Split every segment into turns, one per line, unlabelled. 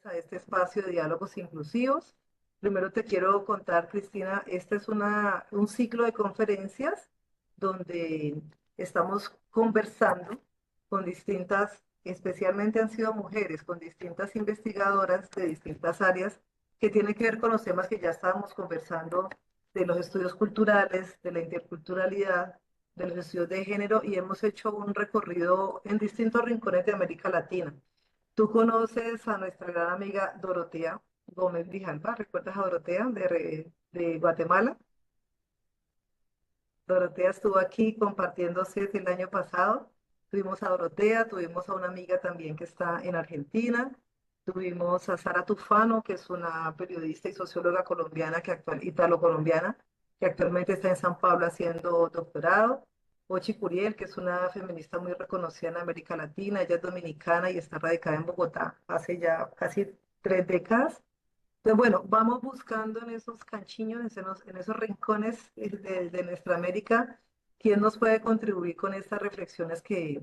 A este espacio de diálogos inclusivos. Primero te quiero contar, Cristina, este es un ciclo de conferencias donde estamos conversando con distintas, especialmente han sido mujeres, con distintas investigadoras de distintas áreas que tienen que ver con los temas que ya estábamos conversando de los estudios culturales, de la interculturalidad, de los estudios de género y hemos hecho un recorrido en distintos rincones de América Latina. Tú conoces a nuestra gran amiga Dorotea Gómez Grijalva, ¿recuerdas a Dorotea de Guatemala? Dorotea estuvo aquí compartiéndose el año pasado. Tuvimos a Dorotea, tuvimos a una amiga también que está en Argentina, tuvimos a Sara Tufano, que es una periodista y socióloga colombiana, italo-colombiana, que actualmente está en San Pablo haciendo doctorado. Ochi Curiel, que es una feminista muy reconocida en América Latina, ella es dominicana y está radicada en Bogotá hace ya casi 3 décadas. Entonces, bueno, vamos buscando en esos canchiños, en esos rincones de nuestra América, quién nos puede contribuir con estas reflexiones que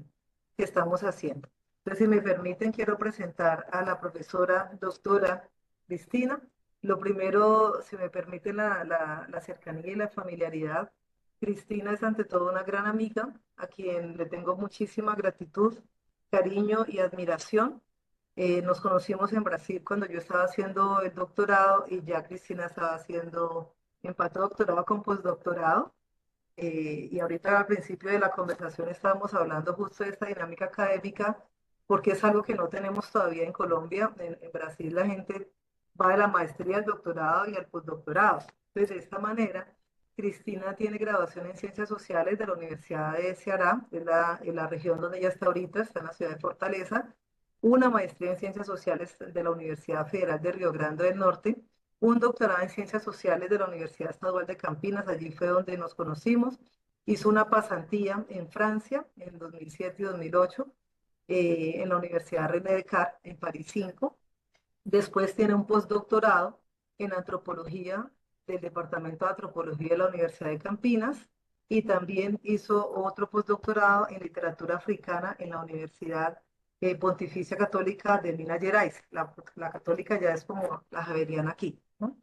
estamos haciendo. Entonces, si me permiten, quiero presentar a la profesora doctora Cristina. Lo primero, si me permiten la cercanía y la familiaridad, Cristina es ante todo una gran amiga, a quien le tengo muchísima gratitud, cariño y admiración. Nos conocimos en Brasil cuando yo estaba haciendo el doctorado y ya Cristina estaba haciendo empató doctorado con postdoctorado. Y ahorita al principio de la conversación estábamos hablando justo de esta dinámica académica porque es algo que no tenemos todavía en Colombia. En Brasil la gente va de la maestría al doctorado y al postdoctorado. Entonces, de esta manera, Cristina tiene graduación en Ciencias Sociales de la Universidad de Ceará, en la región donde ella está ahorita, está en la ciudad de Fortaleza, una maestría en Ciencias Sociales de la Universidad Federal de Río Grande del Norte, un doctorado en Ciencias Sociales de la Universidad Estadual de Campinas, allí fue donde nos conocimos, hizo una pasantía en Francia en 2007 y 2008, en la Universidad René Descartes, en París 5. Después tiene un postdoctorado en antropología del Departamento de Antropología de la Universidad de Campinas y también hizo otro postdoctorado en literatura africana en la Universidad Pontificia Católica de Minas Gerais. La católica ya es como la javeriana aquí, ¿no?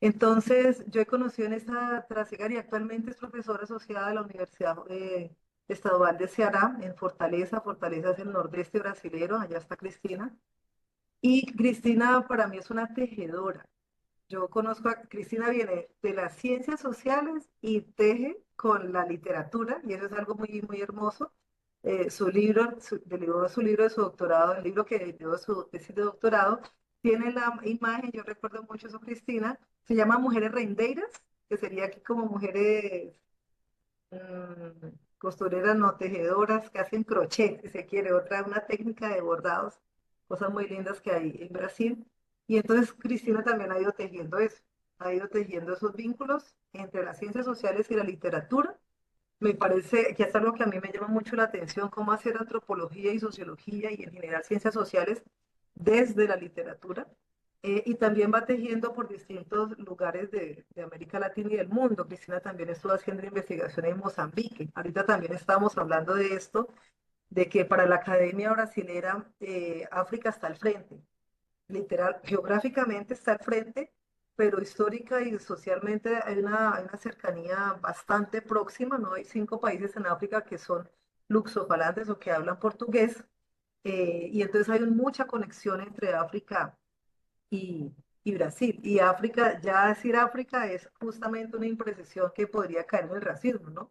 Entonces, yo he conocido en esta trasigar y actualmente es profesora asociada de la Universidad Estadual de Ceará, en Fortaleza. Fortaleza es el nordeste brasilero, allá está Cristina. Y Cristina para mí es una tejedora. Yo conozco a Cristina, viene de las ciencias sociales y teje con la literatura, y eso es algo muy, muy hermoso. Derivó su libro de su doctorado, el libro que dio su tesis de doctorado, tiene la imagen, yo recuerdo mucho eso, Cristina, se llama Mujeres Rendeiras, que sería aquí como mujeres costureras, no tejedoras, que hacen crochet, si se quiere, una técnica de bordados, cosas muy lindas que hay en Brasil. Y entonces Cristina también ha ido tejiendo eso, ha ido tejiendo esos vínculos entre las ciencias sociales y la literatura. Me parece que es algo que a mí me llama mucho la atención, cómo hacer antropología y sociología y en general ciencias sociales desde la literatura. Y también va tejiendo por distintos lugares de América Latina y del mundo. Cristina también estuvo haciendo investigación en Mozambique. Ahorita también estábamos hablando de esto, de que para la academia brasilera África está al frente, literal, geográficamente está al frente, pero histórica y socialmente hay una cercanía bastante próxima, ¿no? Hay 5 países en África que son luxofalantes o que hablan portugués, y entonces hay mucha conexión entre África y, y Brasil. Y África, ya decir África es justamente una imprecisión que podría caer en el racismo, ¿no?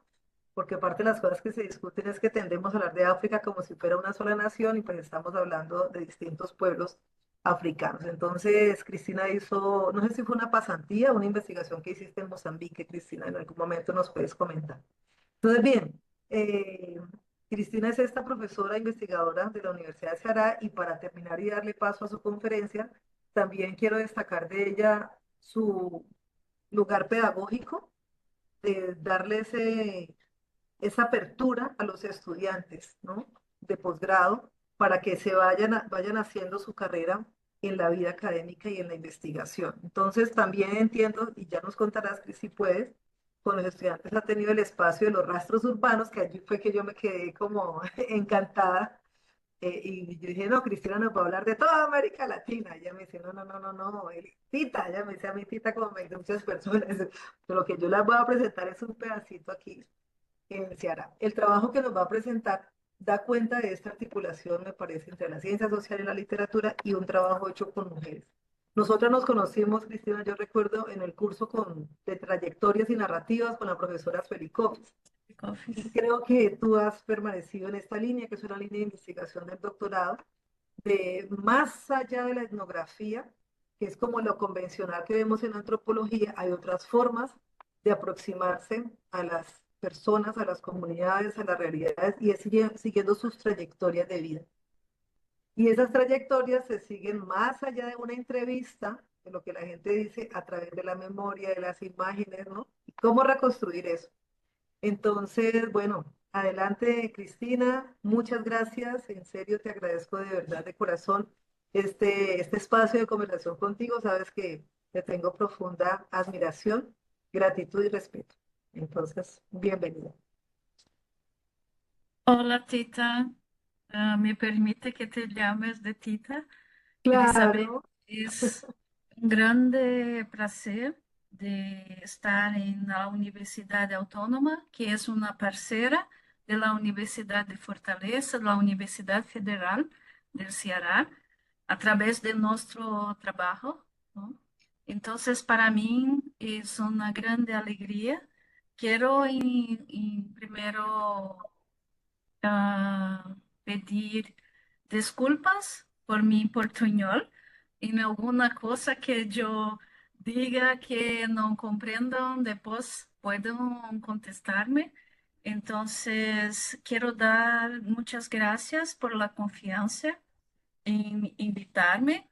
Porque parte de las cosas que se discuten es que tendemos a hablar de África como si fuera una sola nación y pues estamos hablando de distintos pueblos africanos. Entonces, Cristina hizo, no sé si fue una pasantía o una investigación que hiciste en Mozambique, Cristina, en algún momento nos puedes comentar. Entonces, bien, eh, Cristina es esta profesora investigadora de la Universidad de Ceará y para terminar y darle paso a su conferencia, también quiero destacar de ella su lugar pedagógico, de darle esa apertura a los estudiantes, ¿no? De posgrado para que vayan haciendo su carrera en la vida académica y en la investigación. Entonces, también entiendo, y ya nos contarás que si puedes, con los estudiantes ha tenido el espacio de los rastros urbanos, que allí fue que yo me quedé como encantada, Y yo dije, no, Cristina nos va a hablar de toda América Latina. Ella me dice, no, no, no, no, no, Tita, ella me dice a mi tita como me dice muchas personas, pero lo que yo les voy a presentar es un pedacito aquí en Ceará. El trabajo que nos va a presentar da cuenta de esta articulación, me parece, entre la ciencia social y la literatura y un trabajo hecho con mujeres. Nosotras nos conocimos, Cristina, yo recuerdo en el curso de trayectorias y narrativas con la profesora Felicó. Y
Office.
creo que tú has permanecido en esta línea, que es una línea de investigación del doctorado, de más allá de la etnografía, que es como lo convencional que vemos en antropología, hay otras formas de aproximarse a las personas, a las comunidades, a las realidades y es siguiendo sus trayectorias de vida. Y esas trayectorias se siguen más allá de una entrevista, de lo que la gente dice a través de la memoria, de las imágenes, ¿no? ¿Y cómo reconstruir eso? Entonces, bueno, adelante, Cristina. Muchas gracias. En serio, te agradezco de verdad, de corazón, este espacio de conversación contigo. Sabes que te tengo profunda admiración, gratitud y respeto. Entonces, bienvenida.
Hola, Tita. ¿Me permite que te llames de Tita? Elizabeth,
Claro,
es un grande placer de estar en la Universidad Autónoma, que es una parcera de la Universidad de Fortaleza, la Universidad Federal del Ceará, a través de nuestro trabajo, ¿no? Entonces, para mí es una grande alegría. Quiero primero pedir desculpas por mi portuñol en alguna cosa que yo diga que no comprendan, después pueden contestarme. Entonces, quiero dar muchas gracias por la confianza en invitarme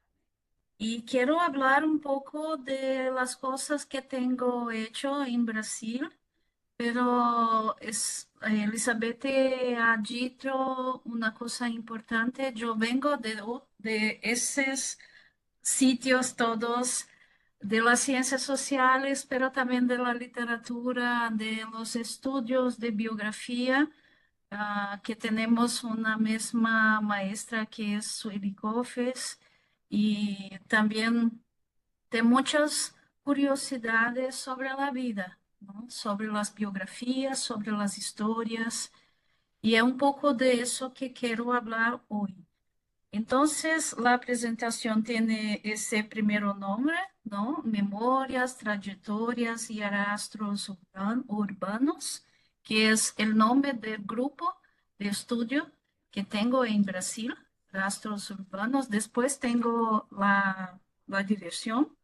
y quiero hablar un poco de las cosas que tengo hecho en Brasil, pero Elizabeth ha dicho una cosa importante. Yo vengo de esos sitios todos de las ciencias sociales, pero también de la literatura, de los estudios de biografía, que tenemos una misma maestra que es Sueli Cofes, y también de muchas curiosidades sobre la vida, ¿no? Sobre las biografías, sobre las historias, y es un poco de eso que quiero hablar hoy. Entonces, la presentación tiene ese primer nombre, ¿no? Memorias, trayectorias y rastros urbanos, que es el nombre del grupo de estudio que tengo en Brasil, rastros urbanos. Después tengo la dirección.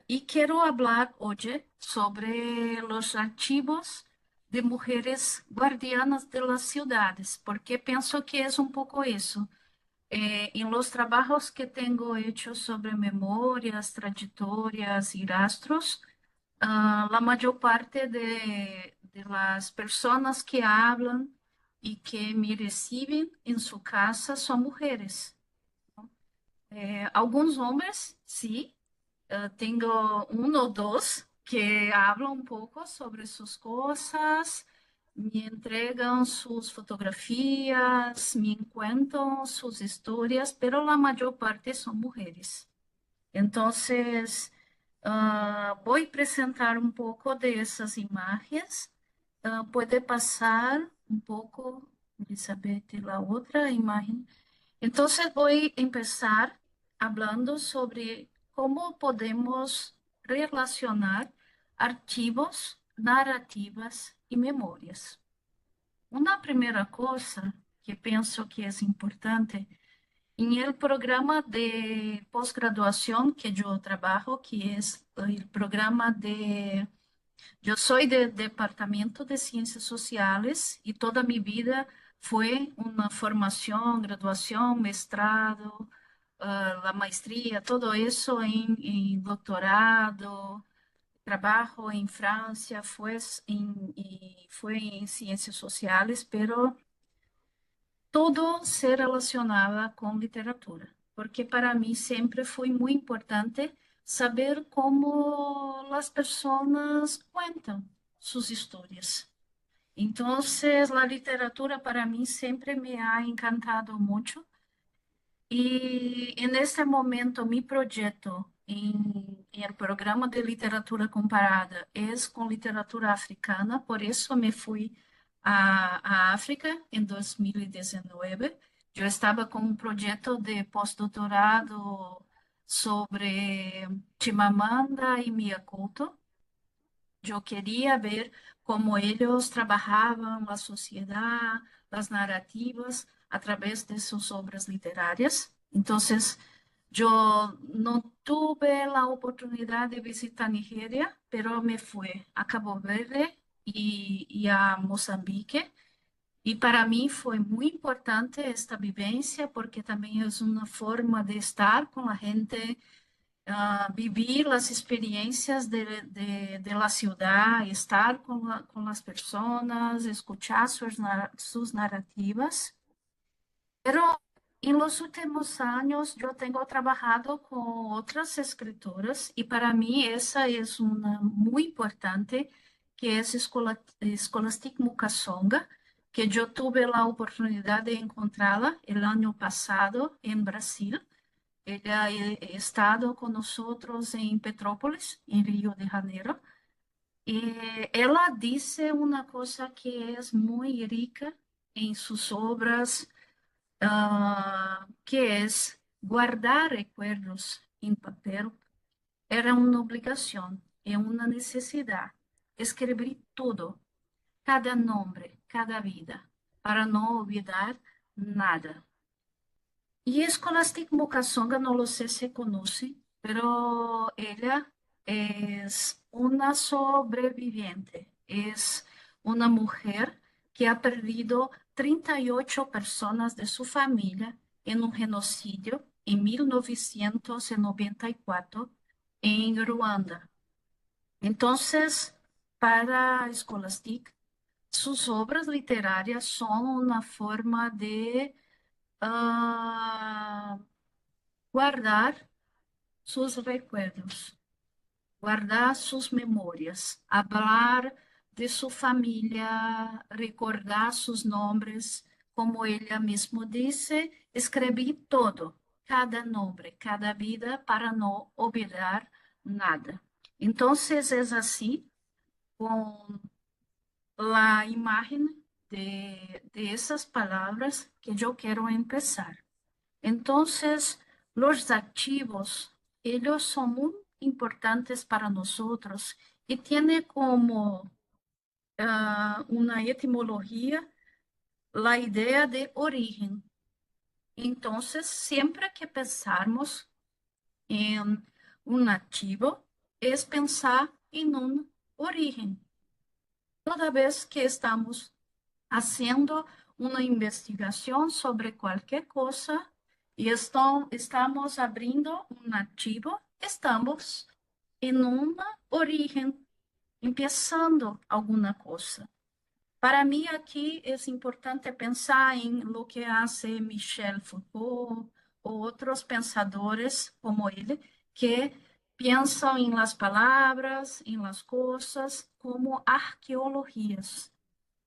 Y quiero hablar hoy sobre los archivos de mujeres guardianas de las ciudades, porque pienso que es un poco eso. En los trabajos que tengo hecho sobre memorias, trayectorias y rastros, la mayor parte de las personas que hablan y que me reciben en su casa son mujeres. Alguns hombres, sí. Tengo uno o dos que hablan un poco sobre sus cosas, me entregan sus fotografías, me cuentan sus historias, pero la mayor parte son mujeres. Entonces, voy a presentar un poco de esas imágenes. Puede pasar un poco, Elizabeth, la otra imagen. Entonces voy a empezar hablando sobre cómo podemos relacionar archivos, narrativas y memorias. Una primera cosa que pienso que es importante en el programa de posgraduación que yo trabajo, que es el programa yo soy del Departamento de Ciencias Sociales y toda mi vida fue una formación, graduación, mestrado, la maestría, todo eso en doctorado, trabajo en Francia, y fue en Ciencias Sociales, pero todo se relacionaba con literatura, porque para mí siempre fue muy importante saber cómo las personas cuentan sus historias. Entonces, la literatura para mí siempre me ha encantado mucho. Y en este momento, mi proyecto en el programa de literatura comparada es con literatura africana, por eso me fui a África en 2019. Yo estaba con un proyecto de postdoctorado sobre Chimamanda y Mia Couto. Yo quería ver cómo ellos trabajaban la sociedad, las narrativas a través de sus obras literarias. Entonces, yo no tuve la oportunidad de visitar Nigeria, pero me fui a Cabo Verde y a Mozambique. Y para mí fue muy importante esta vivencia porque también es una forma de estar con la gente, vivir las experiencias de la ciudad, estar con las personas, escuchar sus narrativas. Pero en los últimos años yo tengo trabajado con otras escritoras y para mí esa es una muy importante, que es Scholastic Mukasonga, que yo tuve la oportunidad de encontrarla el año pasado en Brasil. Ella ha estado con nosotros en Petrópolis, en Río de Janeiro, y ella dice una cosa que es muy rica en sus obras, que es guardar recuerdos en papel. Era una obligación y una necesidad. Escribir todo, cada nombre, cada vida, para no olvidar nada. Y Scholastic Mukasonga, no lo sé si conoce, pero ella es una sobreviviente. Es una mujer que ha perdido 38 personas de su familia en un genocidio en 1994 en Ruanda. Entonces, para Scholastic, sus obras literarias son una forma de ah, guardar sus recuerdos, guardar sus memorias, hablar de su familia, recordar sus nombres, como ella misma dice, escribí todo, cada nombre, cada vida, para no olvidar nada. Entonces es así, con la imagen de esas palabras, que yo quiero empezar. Entonces, los activos, ellos son muy importantes para nosotros y tiene como una etimología la idea de origen. Entonces, siempre que pensarmos en un activo, es pensar en un origen. Toda vez que estamos haciendo una investigación sobre cualquier cosa y estamos abriendo un archivo, estamos en un origen, empezando alguna cosa. Para mí aquí es importante pensar en lo que hace Michel Foucault o otros pensadores como él, que piensan en las palabras, en las cosas, como arqueologías.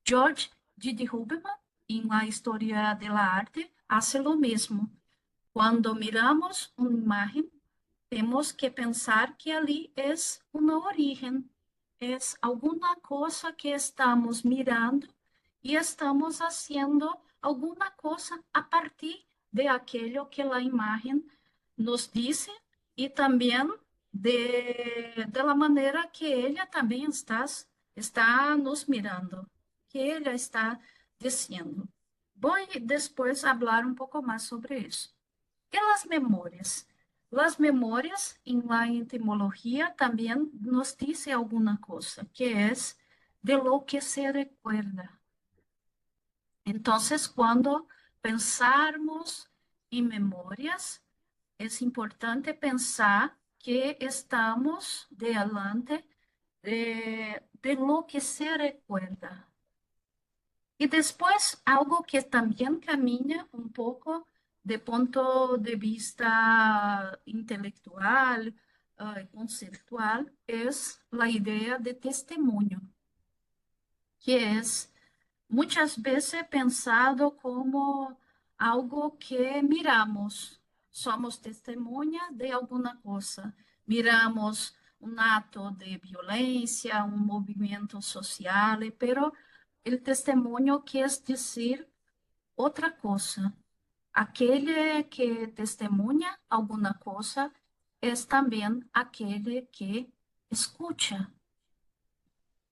George Didi Huberman, en la historia de la arte, hace lo mismo. Cuando miramos una imagen, tenemos que pensar que ali es una origen, es alguna cosa que estamos mirando y estamos haciendo alguna cosa a partir de aquello que la imagen nos dice y también de la manera que ella también está nos mirando, que ella está diciendo. Voy después a hablar un poco más sobre eso. ¿Y las memorias? Las memorias en la etimología también nos dice alguna cosa, que es de lo que se recuerda. Entonces, cuando pensarmos en memorias, es importante pensar que estamos delante de lo que se recuerda. Y después, algo que también camina un poco de punto de vista intelectual, conceptual, es la idea de testimonio, que es muchas veces pensado como algo que miramos. Somos testemunha de alguna cosa. Miramos un acto de violencia, un movimiento social, pero el testemunho quer dizer outra cosa. Aquele que testemunha alguma coisa é também aquele que escucha.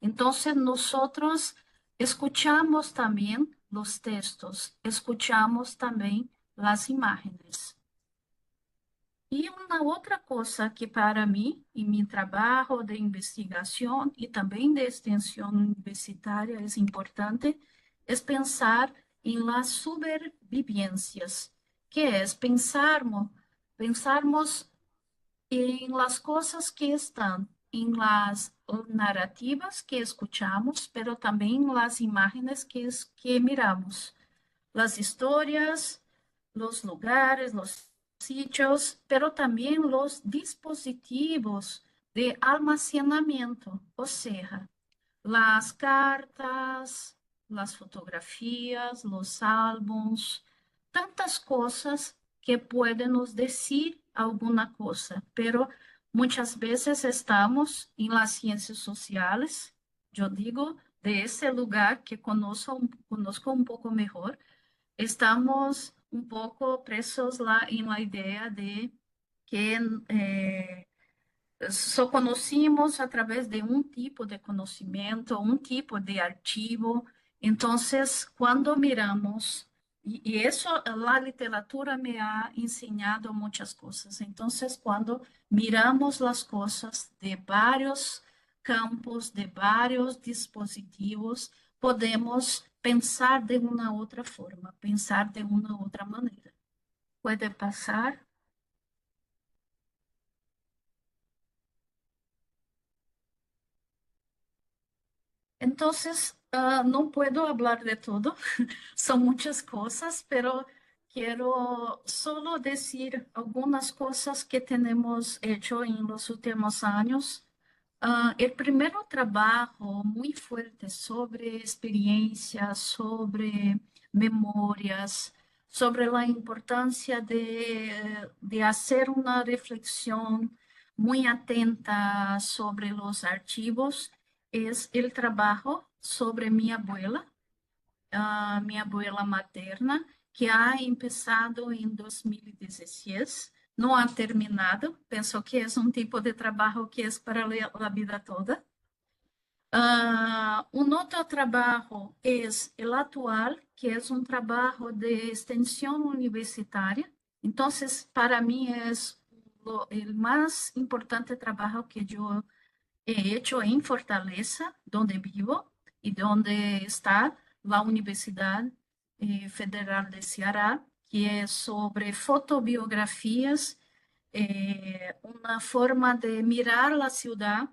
Entonces nosotros escuchamos también los textos, escuchamos también las imágenes. E uma outra coisa que para mim, em meu trabalho de investigação e também de extensão universitária, é importante, é pensar em las supervivencias, que é pensarmos en las cosas que están en las narrativas que escuchamos, pero también las imágenes que miramos, las historias, los lugares, los sitios, pero también los dispositivos de almacenamiento, o sea, las cartas, las fotografías, los álbuns, tantas cosas que pueden nos decir alguna cosa, pero muchas veces estamos en las ciencias sociales, yo digo, de ese lugar que conozco un poco mejor, estamos un poco presos en la idea de que só conhecemos através de um tipo de conhecimento, um tipo de arquivo. Então, quando miramos, e isso a literatura me ha ensinado muitas coisas. Então, quando miramos as coisas de vários campos, de vários dispositivos, podemos pensar de uma outra forma, pensar de uma outra maneira. Pode passar? Entonces, no puedo hablar de todo, son muchas cosas, pero quiero solo decir algunas cosas que tenemos hecho en los últimos años. El primer trabajo muy fuerte sobre experiencias, sobre memorias, sobre la importancia de hacer una reflexión muy atenta sobre los archivos es el trabajo sobre mi abuela materna, que ha empezado en 2016. No ha terminado, penso que es un tipo de trabajo que es para la vida toda. Un otro trabajo es el actual, que es un trabajo de extensión universitaria. Entonces, para mí es el más importante trabajo que yo he hecho en Fortaleza, donde vivo y donde está la Universidad Federal de Ceará, que es sobre fotobiografías, una forma de mirar la ciudad,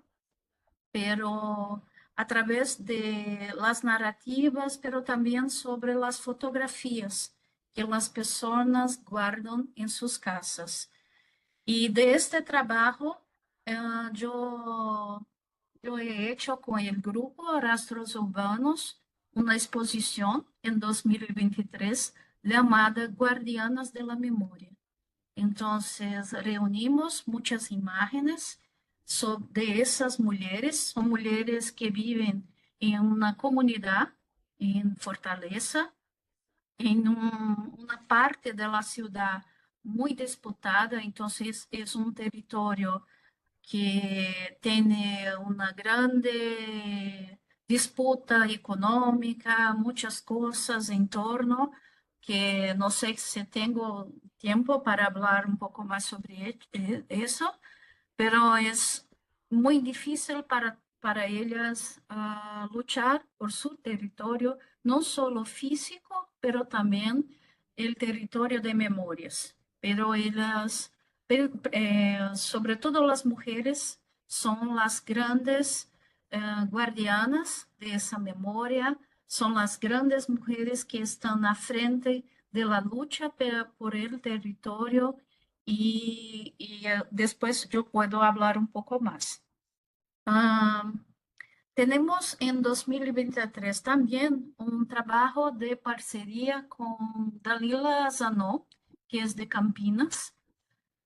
pero a través de las narrativas, pero también sobre las fotografías que las personas guardan en sus casas. Y de este trabajo, eh, yo yo he hecho con el grupo Rastros Urbanos una exposición en 2023 llamada Guardianas de la Memoria. Entonces, reunimos muchas imágenes de esas mujeres. Son mujeres que viven en una comunidad en Fortaleza, en una parte de la ciudad muy disputada. Entonces, es un territorio que tiene una grande disputa económica, muchas cosas en torno, que no sé si tengo tiempo para hablar un poco más sobre eso, pero es muy difícil para ellas luchar por su territorio, no solo físico, pero también el territorio de memorias. Pero ellas, sobre todo las mujeres, son las grandes guardianas de esa memoria, son las grandes mujeres que están a frente de la lucha por el territorio y después yo puedo hablar un poco más. Ah, Tenemos en 2023 también un trabajo de parcería con Dalila Zanó, que es de Campinas,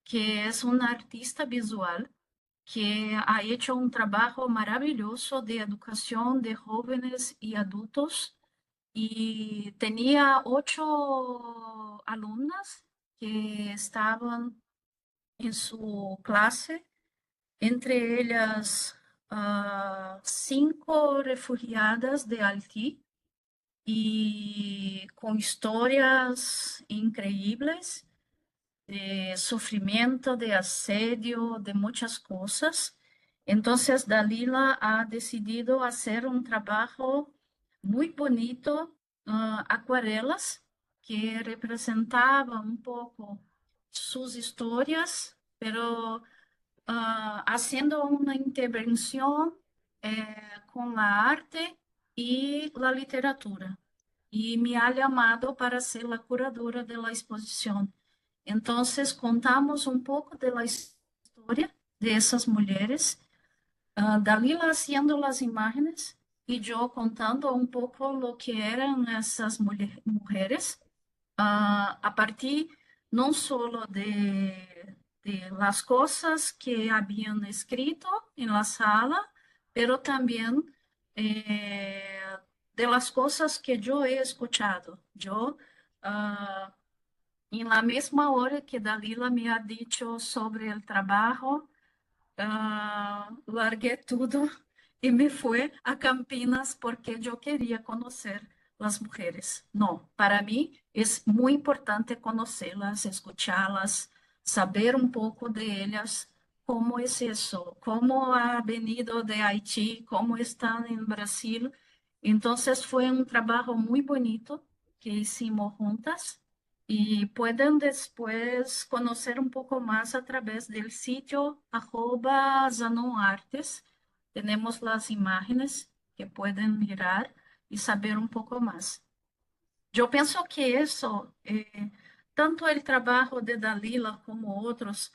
que es una artista visual que ha hecho un trabajo maravilloso de educación de jóvenes y adultos y tenía 8 alumnas que estaban en su clase, entre ellas 5 refugiadas de Haití y con historias increíbles de sufrimiento, de asedio, de muchas cosas. Entonces, Dalila ha decidido hacer un trabajo muy bonito, acuarelas, que representaban un poco sus historias, pero haciendo una intervención con la arte y la literatura. Y me ha llamado para ser la curadora de la exposición. Entonces, contamos un poco de la historia de esas mujeres, Dalila haciendo las imágenes y yo contando un poco lo que eran esas mujeres, a partir no solo de las cosas que habían escrito en la sala, pero también eh, de las cosas que yo he escuchado. Yo, ah, en la misma hora que Dalila me ha dicho sobre el trabajo, largué todo y me fui a Campinas porque yo quería conocer las mujeres. No, para mí es muy importante conocerlas, escucharlas, saber un poco de ellas, cómo es eso, cómo ha venido de Haití, cómo están en Brasil. Entonces fue un trabajo muy bonito que hicimos juntas y pueden después conocer un poco más a través del sitio @Zanonartes. Tenemos las imágenes que pueden mirar y saber un poco más. Yo pienso que eso, tanto el trabajo de Dalila como otros,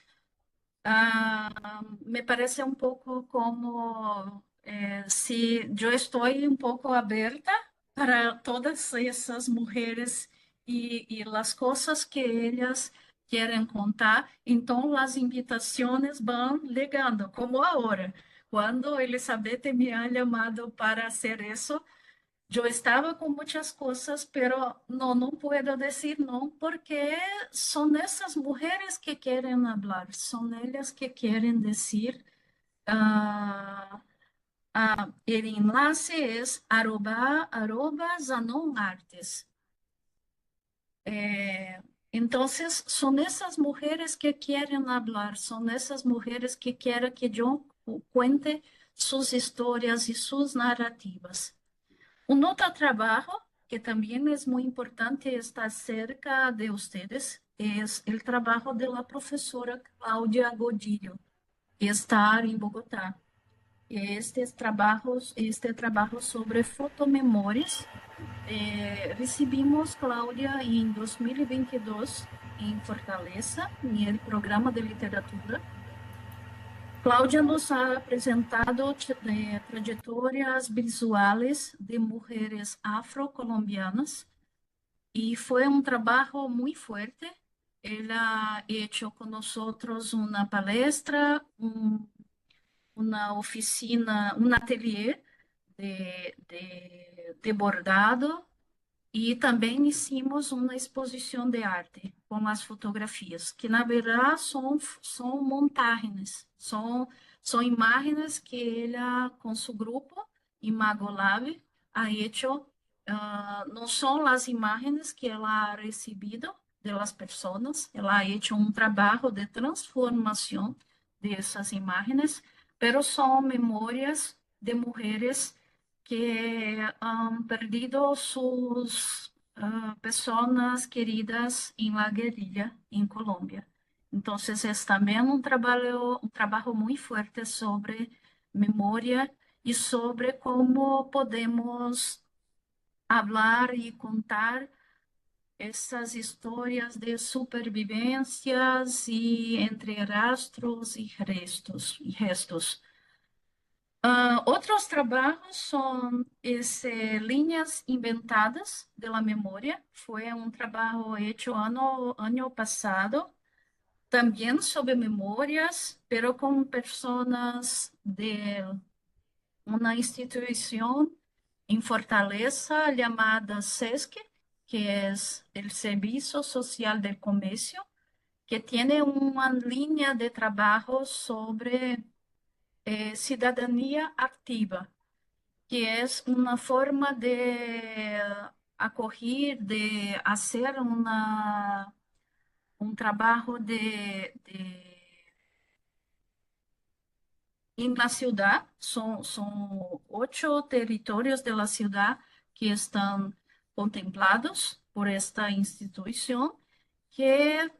me parece un poco como si yo estoy un poco abierta para todas esas mujeres y las cosas que ellas quieren contar, entonces las invitaciones van llegando, como ahora. Cuando Elizabeth me ha llamado para hacer eso, yo estaba con muchas cosas, pero no puedo decir no, porque son esas mujeres que quieren hablar, son ellas que quieren decir. ah, el enlace es arroba Zanon Artes. Eh, entonces, son esas mujeres que quieren hablar, son esas mujeres que quieren que yo cuente sus historias y sus narrativas. Un otro trabajo que también es muy importante está cerca de ustedes es el trabajo de la profesora Cláudia Godillo, que está en Bogotá. Este trabajo sobre fotomemórias, recibimos, Cláudia, em 2022 em Fortaleza, no programa de literatura. Cláudia nos ha apresentado trajetórias visuais de mulheres afrocolombianas y fue un trabajo muy fuerte. Él ha hecho con nosotros una palestra, una oficina, un atelier de bordado e também hicimos uma exposição de arte com as fotografias, que na verdade são montagens, são imagens que ela, com seu grupo, Imagolab, ha hecho. Não são as imagens que ela ha recebido de las personas, ela ha hecho um trabalho de transformação dessas imagens, pero são memórias de mulheres que han perdido sus personas queridas en la guerrilla en Colombia. Entonces es también un trabajo muy fuerte sobre memoria y sobre cómo podemos hablar y contar esas historias de supervivencias y entre rastros y restos. Otros trabajos son líneas inventadas de la memoria. Fue un trabajo hecho año pasado, también sobre memorias, pero con personas de una institución en Fortaleza llamada SESC, que es el Servicio Social del Comercio, que tiene una línea de trabajo sobre ciudadanía activa, que es una forma de acoger, de hacer un trabajo en la ciudad. Son 8 territorios de la ciudad que están contemplados por esta institución, que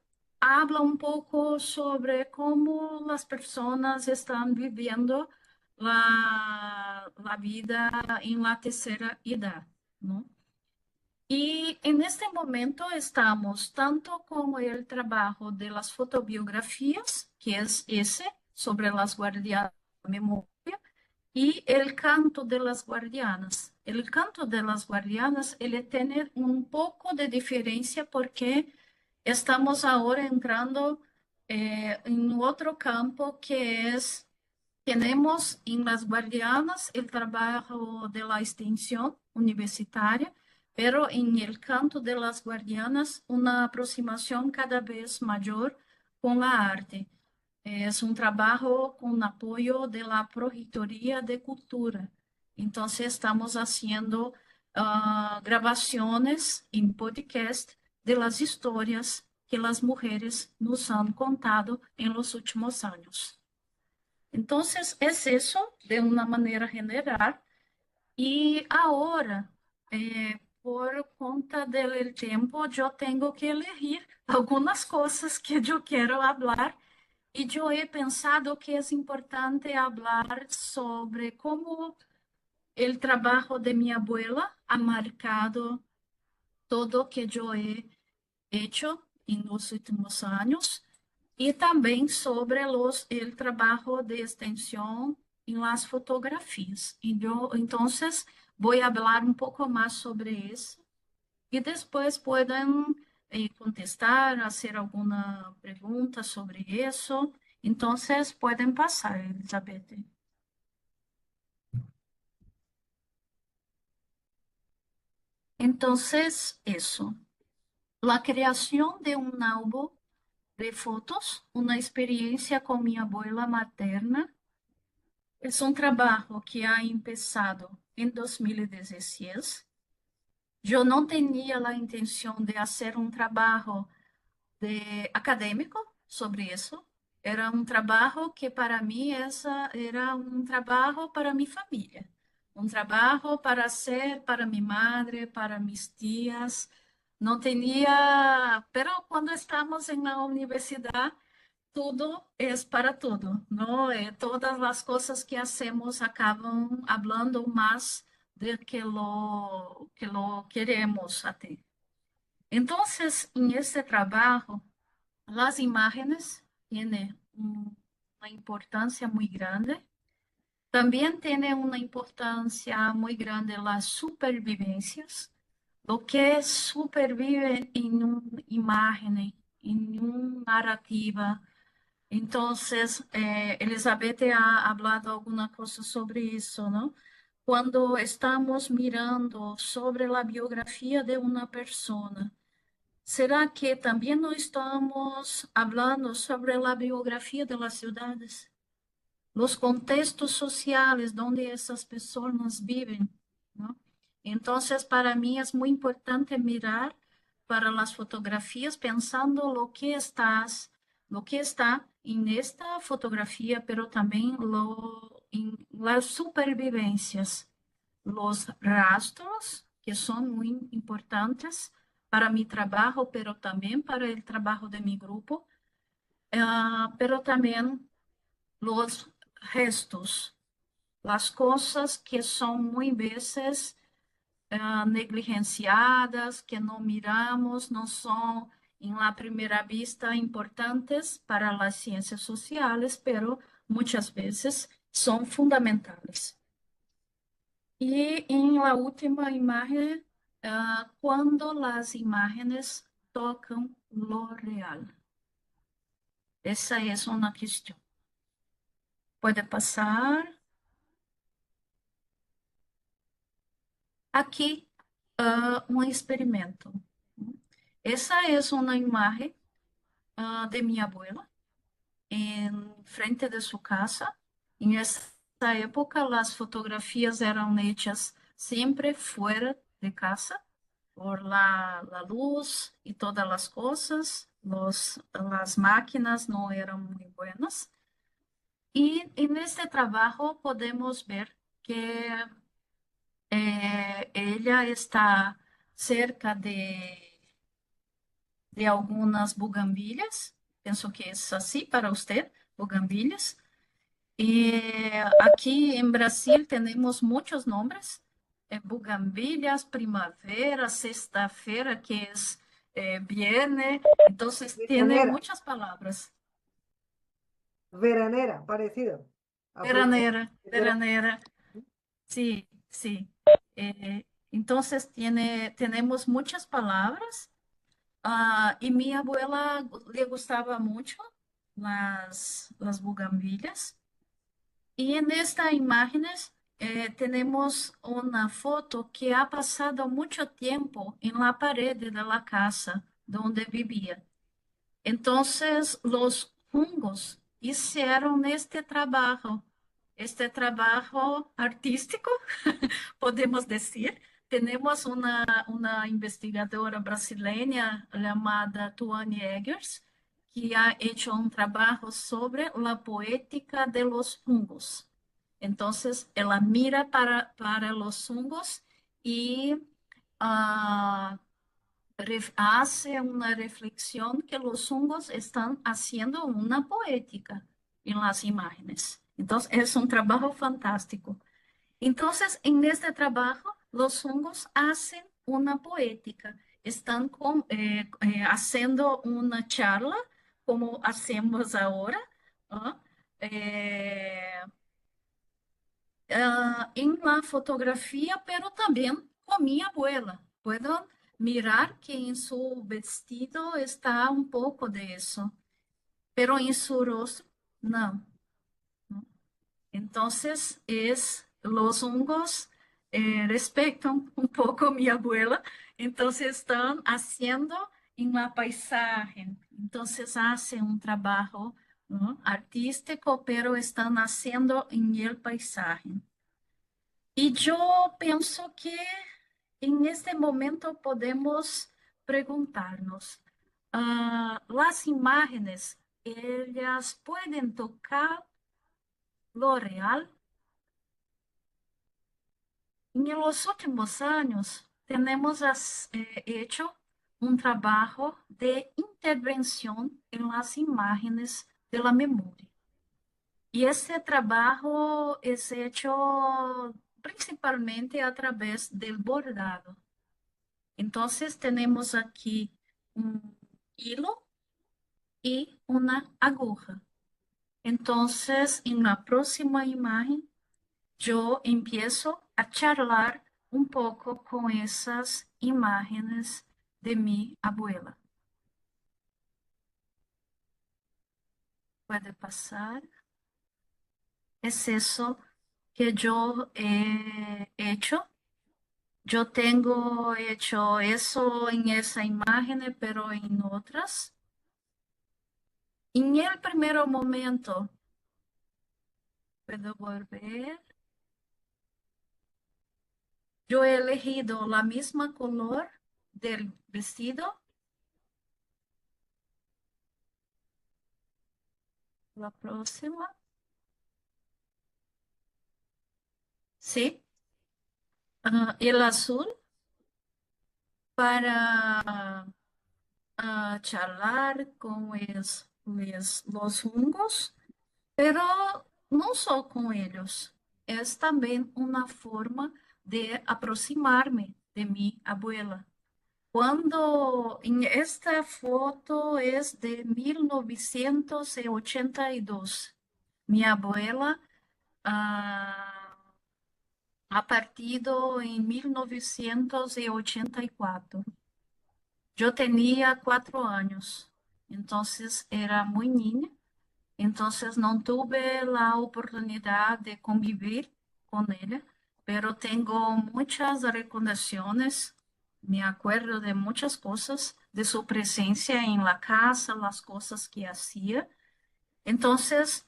habla un poco sobre cómo las personas están viviendo la vida en la tercera edad, ¿no? Y en este momento estamos tanto con el trabajo de las fotobiografías, que es ese, sobre las guardianas de memoria, y el canto de las guardianas. El canto de las guardianas, él tiene un poco de diferencia porque estamos ahora entrando en otro campo que es, tenemos en las guardianas el trabajo de la extensión universitaria, pero en el canto de las guardianas una aproximación cada vez mayor con la arte. Es un trabajo con apoyo de la Proreitoría de Cultura. Entonces estamos haciendo grabaciones en podcast de las historias que las mujeres nos han contado en los últimos años. Entonces es eso de una manera general. Y ahora, por conta del tiempo, yo tengo que elegir algunas cosas que yo quiero hablar. Y yo he pensado que es importante hablar sobre cómo el trabajo de mi abuela ha marcado todo que yo he hecho en los últimos años y también sobre el trabajo de extensión en las fotografías. Y yo entonces voy a hablar un poco más sobre eso y después pueden contestar, hacer alguna pregunta sobre eso. Entonces pueden pasar, Elizabeth. Entonces, eso. La creación de un álbum de fotos, una experiencia con mi abuela materna, es un trabajo que ha empezado en 2016. Yo no tenía la intención de hacer un trabajo académico sobre eso. Era un trabajo que para mí era un trabajo para mi familia, un trabajo para hacer para mi madre, para mis tías. No tenía, pero cuando estamos en la universidad, todo es para todo, ¿no? Todas las cosas que hacemos acaban hablando más de que lo queremos a ti. Entonces, en este trabajo, las imágenes tienen una importancia muy grande. También tiene una importancia muy grande las supervivencias, lo que supervive en una imagen, en una narrativa. Entonces, Elizabeth ha hablado alguna cosa sobre eso, ¿no? Cuando estamos mirando sobre la biografía de una persona, ¿será que también no estamos hablando sobre la biografía de las ciudades, los contextos sociales donde esas personas viven, ¿no? Entonces, para mí es muy importante mirar para las fotografías pensando lo que está en esta fotografía, pero también en las supervivencias, los rastros que son muy importantes para mi trabajo, pero también para el trabajo de mi grupo, pero también los gestos, las cosas que son muy veces negligenciadas, que no miramos, no son en la primera vista importantes para las ciencias sociales, pero muchas veces son fundamentales. Y en la última imagen, cuando las imágenes tocan lo real. Esa es una cuestión. Puede pasar aquí un experimento. Esa es una imagen de mi abuela en frente de su casa. En esa época las fotografías eran hechas siempre fuera de casa por la luz y todas las cosas. Las máquinas no eran muy buenas. Y en este trabajo podemos ver que ella está cerca de algunas bugambillas. Pienso que es así para usted, bugambillas. Y aquí en Brasil tenemos muchos nombres, bugambillas, primavera, sexta-feira, que es viene, entonces tiene
Veranera,
muchas palabras.
veranera, parecido.
Veranera,
Es
veranera, sí, sí. Entonces tenemos muchas palabras. Y mi abuela le gustaba mucho las bugambillas. Y en estas imágenes tenemos una foto que ha pasado mucho tiempo en la pared de la casa donde vivía. Entonces, los hongos hicieron este trabajo artístico, podemos decir. Tenemos una investigadora brasileña llamada Tuane Eggers, que ha hecho un trabajo sobre la poética de los hongos. Entonces, ella mira para los hongos y ah, hace una reflexión que los hongos están haciendo una poética en las imágenes. Entonces, es un trabajo fantástico. Entonces, en este trabajo, los hongos hacen una poética, están haciendo una charla, como hacemos ahora, ¿ah? Eh, en la fotografía, pero también con mi abuela. Puedo mirar que en su vestido está un poco de eso, pero en su rostro, no. ¿No? Entonces, los hongos respetan un poco a mi abuela, entonces están haciendo en la paisaje, entonces hacen un trabajo, ¿no?, artístico, pero están haciendo en el paisaje. Y yo pienso que en este momento podemos preguntarnos, las imágenes, ellas pueden tocar lo real. En los últimos años tenemos hecho un trabajo de intervención en las imágenes de la memoria. Y ese trabajo es hecho principalmente a través del bordado. Entonces tenemos aquí un hilo y una aguja. Entonces, en la próxima imagen, yo empiezo a charlar un poco con esas imágenes de mi abuela. Puede pasar. Es eso que yo he hecho. Yo tengo hecho eso en esa imagen, pero en otras. En el primer momento, puedo volver. Yo he elegido la misma color del vestido. La próxima. Sí. El azul para charlar con los hongos, pero no solo con ellos. Es también una forma de aproximarme de mi abuela. Cuando en esta foto es de 1982, mi abuela ah, ha partido en 1984. Yo tenía 4 años, entonces era muy niña, entonces no tuve la oportunidad de convivir con ella, pero tengo muchas recordaciones, me acuerdo de muchas cosas, de su presencia en la casa, las cosas que hacía. Entonces,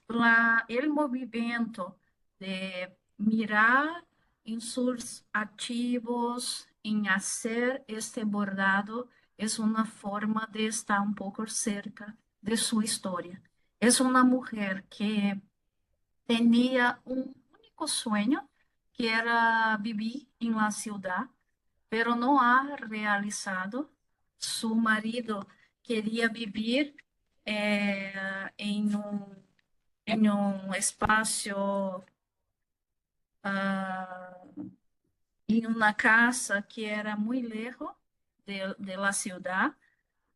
el movimiento de mirar en sus archivos, en hacer este bordado, es una forma de estar un poco cerca de su historia. Es una mujer que tenía un único sueño, que era vivir en la ciudad, pero no ha realizado. Su marido quería vivir eh, en un espacio, ah, en una casa que era muy lejos de la ciudad.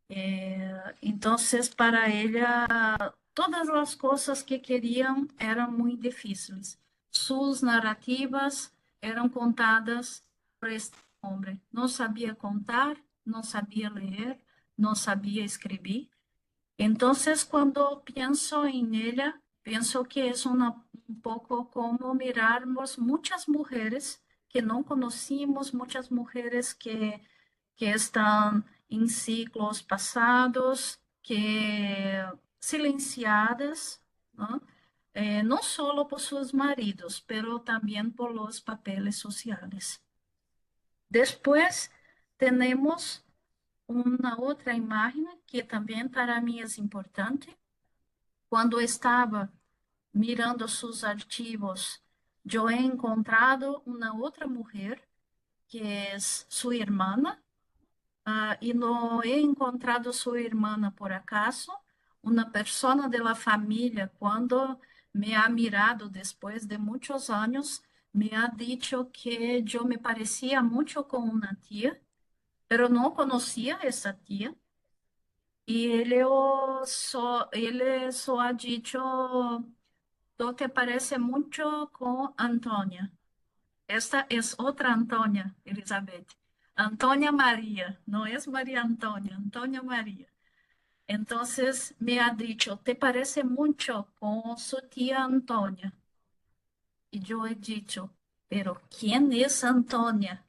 Entonces, para ella, todas las cosas que querían eran muy difíciles. Sus narrativas eran contadas por este hombre. No sabía contar, no sabía leer, no sabía escribir. Entonces, cuando pienso en ella, pienso que es un poco como mirarmos muchas mujeres que no conocimos, muchas mujeres que están en ciclos pasados, que silenciadas, ¿no? No solo por sus maridos, pero también por los papeles sociales. Después tenemos una otra imagen que también para mí es importante. Cuando estaba mirando sus archivos, yo he encontrado una otra mujer que es su hermana, y no he encontrado su hermana por acaso. Una persona de la familia, cuando me ha mirado después de muchos años, me ha dicho que yo me parecía mucho con una tía, pero no conocía a esa tía. Y ele só ha dicho, tú te parece mucho con Antonia. Esta es otra Antonia, Elizabeth. Antonia María, no es María Antonia, Antonia María. Entonces me ha dicho, te parece mucho con su tía Antonia. Y yo he dicho, pero ¿quién es Antonia?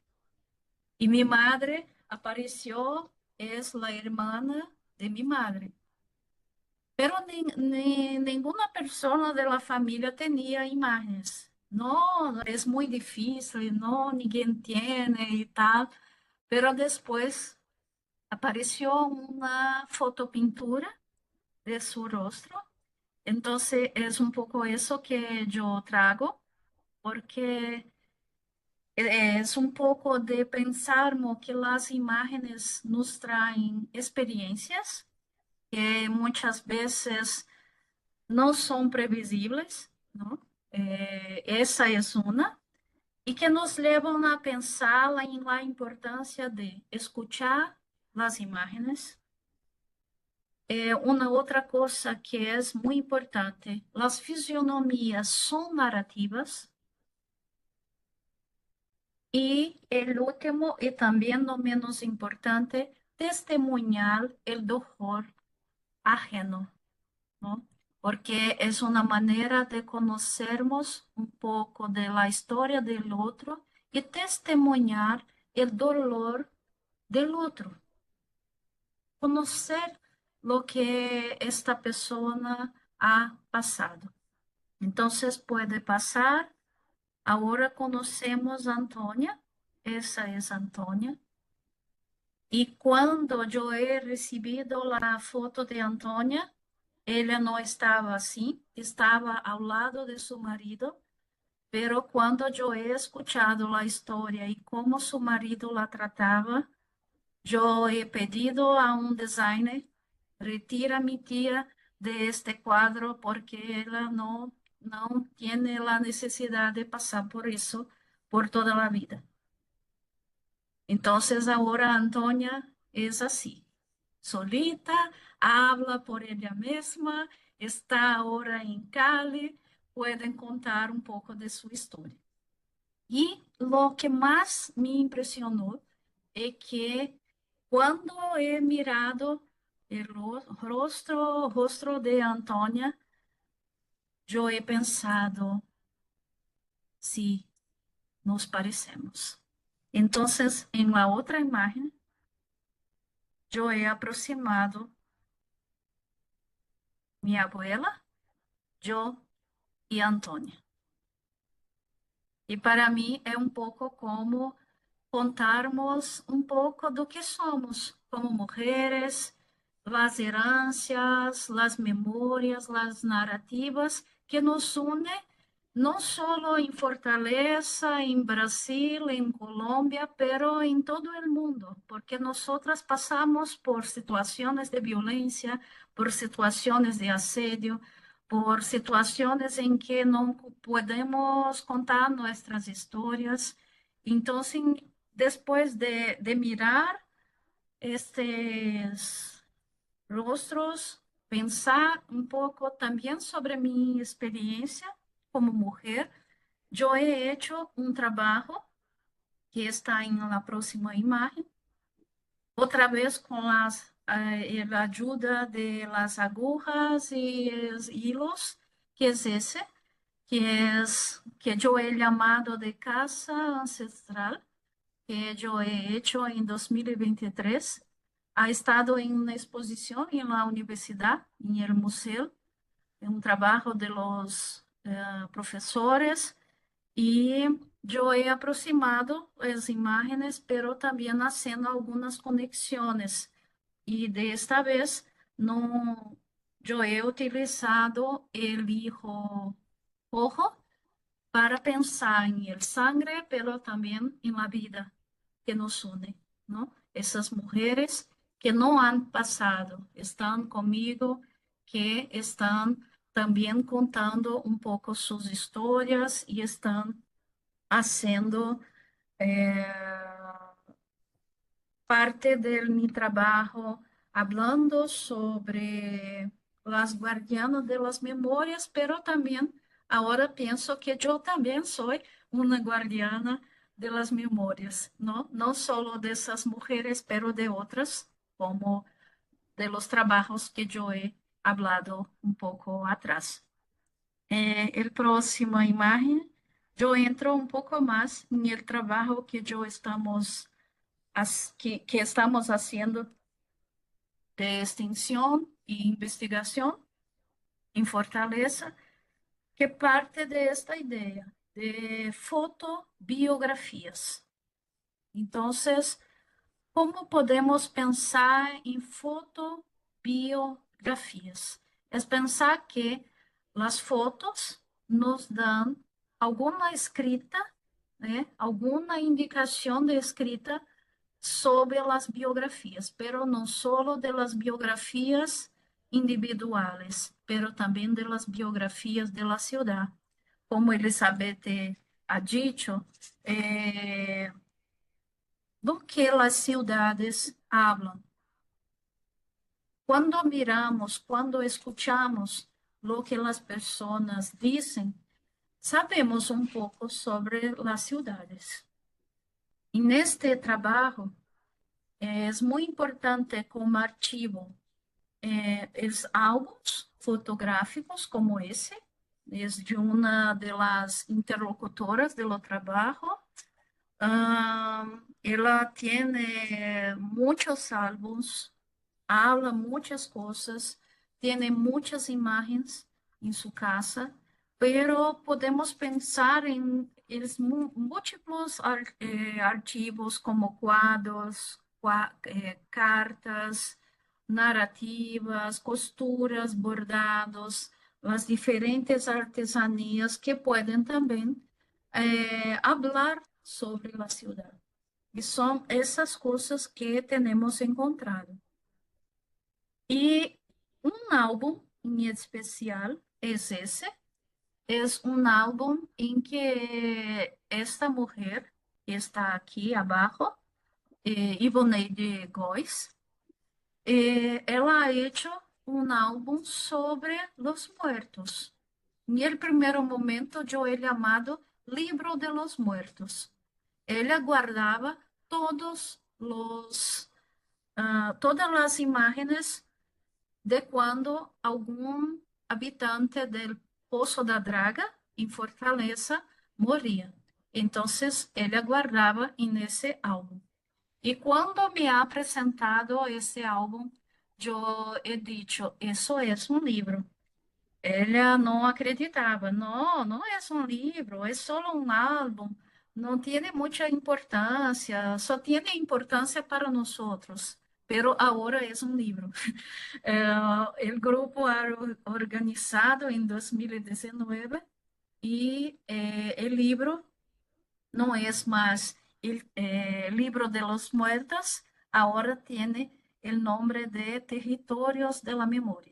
Y mi madre apareció, es la hermana de mi madre. Pero ninguna persona de la familia tenía imágenes. No, es muy difícil, no, ninguém tiene y tal. Pero después apareció una fotopintura de su rostro. Entonces es un poco eso que yo trago, porque es un poco de pensar que las imágenes nos traen experiencias que muchas veces no son previsibles, ¿no? Esa es una, y que nos llevan a pensar en la importancia de escuchar las imágenes. Una otra cosa que es muy importante, las fisionomías son narrativas. Y el último, y también no menos importante, testimoniar el dolor ajeno, ¿no? Porque es una manera de conocernos un poco de la historia del otro y testimoniar el dolor del otro, conocer lo que esta persona ha pasado. Entonces puede pasar, ahora conocemos a Antonia, esa es Antonia, y cuando yo he recibido la foto de Antonia, ella no estaba así, estaba al lado de su marido, pero cuando yo he escuchado la historia y cómo su marido la trataba, yo he pedido a un designer, retira a mi tía de este cuadro porque ella no tiene la necesidad de pasar por eso por toda la vida. Entonces ahora Antonia es así, solita, habla por ella misma, está ahora en Cali, pueden contar un poco de su historia. Y lo que más me impresionó es que cuando he mirado el rostro de Antonia, yo he pensado, sí, nos parecemos. Entonces, en la otra imagen, yo he aproximado mi abuela, yo y Antonia. Y para mí es un poco como contarmos un poco do que somos como mujeres, las herencias, las memorias, las narrativas que nos une no solo en Fortaleza, en Brasil, en Colombia, pero en todo el mundo, porque nosotras pasamos por situaciones de violencia, por situaciones de asedio, por situaciones en que no podemos contar nuestras historias. Entonces, después de mirar estos rostros, pensar un poco también sobre mi experiencia como mujer, yo he hecho un trabajo que está en la próxima imagen, otra vez con la ayuda de las agujas y los hilos, que es ese, que yo he llamado de casa ancestral, que yo he hecho en 2023. Ha estado en una exposición en la universidad, en el museo, en un trabajo de los profesores, y yo he aproximado las imágenes, pero también haciendo algunas conexiones. Y de esta vez no, yo he utilizado el hijo rojo para pensar en el sangre, pero también en la vida que nos une, ¿no? Esas mujeres que no han pasado, están conmigo, que están también contando un poco sus historias y están haciendo eh, parte de mi trabajo hablando sobre las guardianas de las memorias, pero también ahora pienso que yo también soy una guardiana de las memorias, ¿no? No solo de esas mujeres, pero de otras, como de los trabajos que yo he hablado un poco atrás. El próxima imagen, yo entro un poco más en el trabajo que que estamos haciendo de extinción e investigación en Fortaleza, que parte de esta idea de fotobiografías. Entonces, ¿cómo podemos pensar en fotobiografías? Es pensar que las fotos nos dan alguna escrita, alguna indicación de escrita sobre las biografías, pero no solo de las biografías individuales, pero también de las biografías de la ciudad. Como Elizabeth ha dicho, do que las ciudades hablan. Cuando miramos, cuando escuchamos lo que las personas dicen, sabemos un poco sobre las ciudades. En este trabajo es muy importante como archivo es álbuns fotográficos como ese, es de una de las interlocutoras del trabajo. Ela tiene muchos álbuns, habla muchas cosas, tiene muchas imágenes en su casa, pero podemos pensar en múltiplos archivos como cuadros, cartas, narrativas, costuras, bordados, las diferentes artesanías que pueden también hablar sobre la ciudad. Y son esas cosas que tenemos encontrado. Y un álbum en especial es ese. Es un álbum en que esta mujer que está aquí abajo, Ivoneide Góes, ela ha hecho un álbum sobre los muertos. en el primer momento yo he llamado Libro de los Muertos. Ella guardaba todas las imágenes de cuando algún habitante del Poço da Draga, en Fortaleza, moría. Entonces, ella guardaba en ese álbum. Y cuando me ha presentado ese álbum, yo he dicho, eso es un libro. Ella no acreditaba, no, no es un libro, es solo un álbum, no tiene mucha importancia, solo tiene importancia para nosotros, pero ahora es un libro. El grupo ha organizado en 2019 y el libro no es más el libro de los muertos, ahora tiene el nombre de Territorios de la Memoria.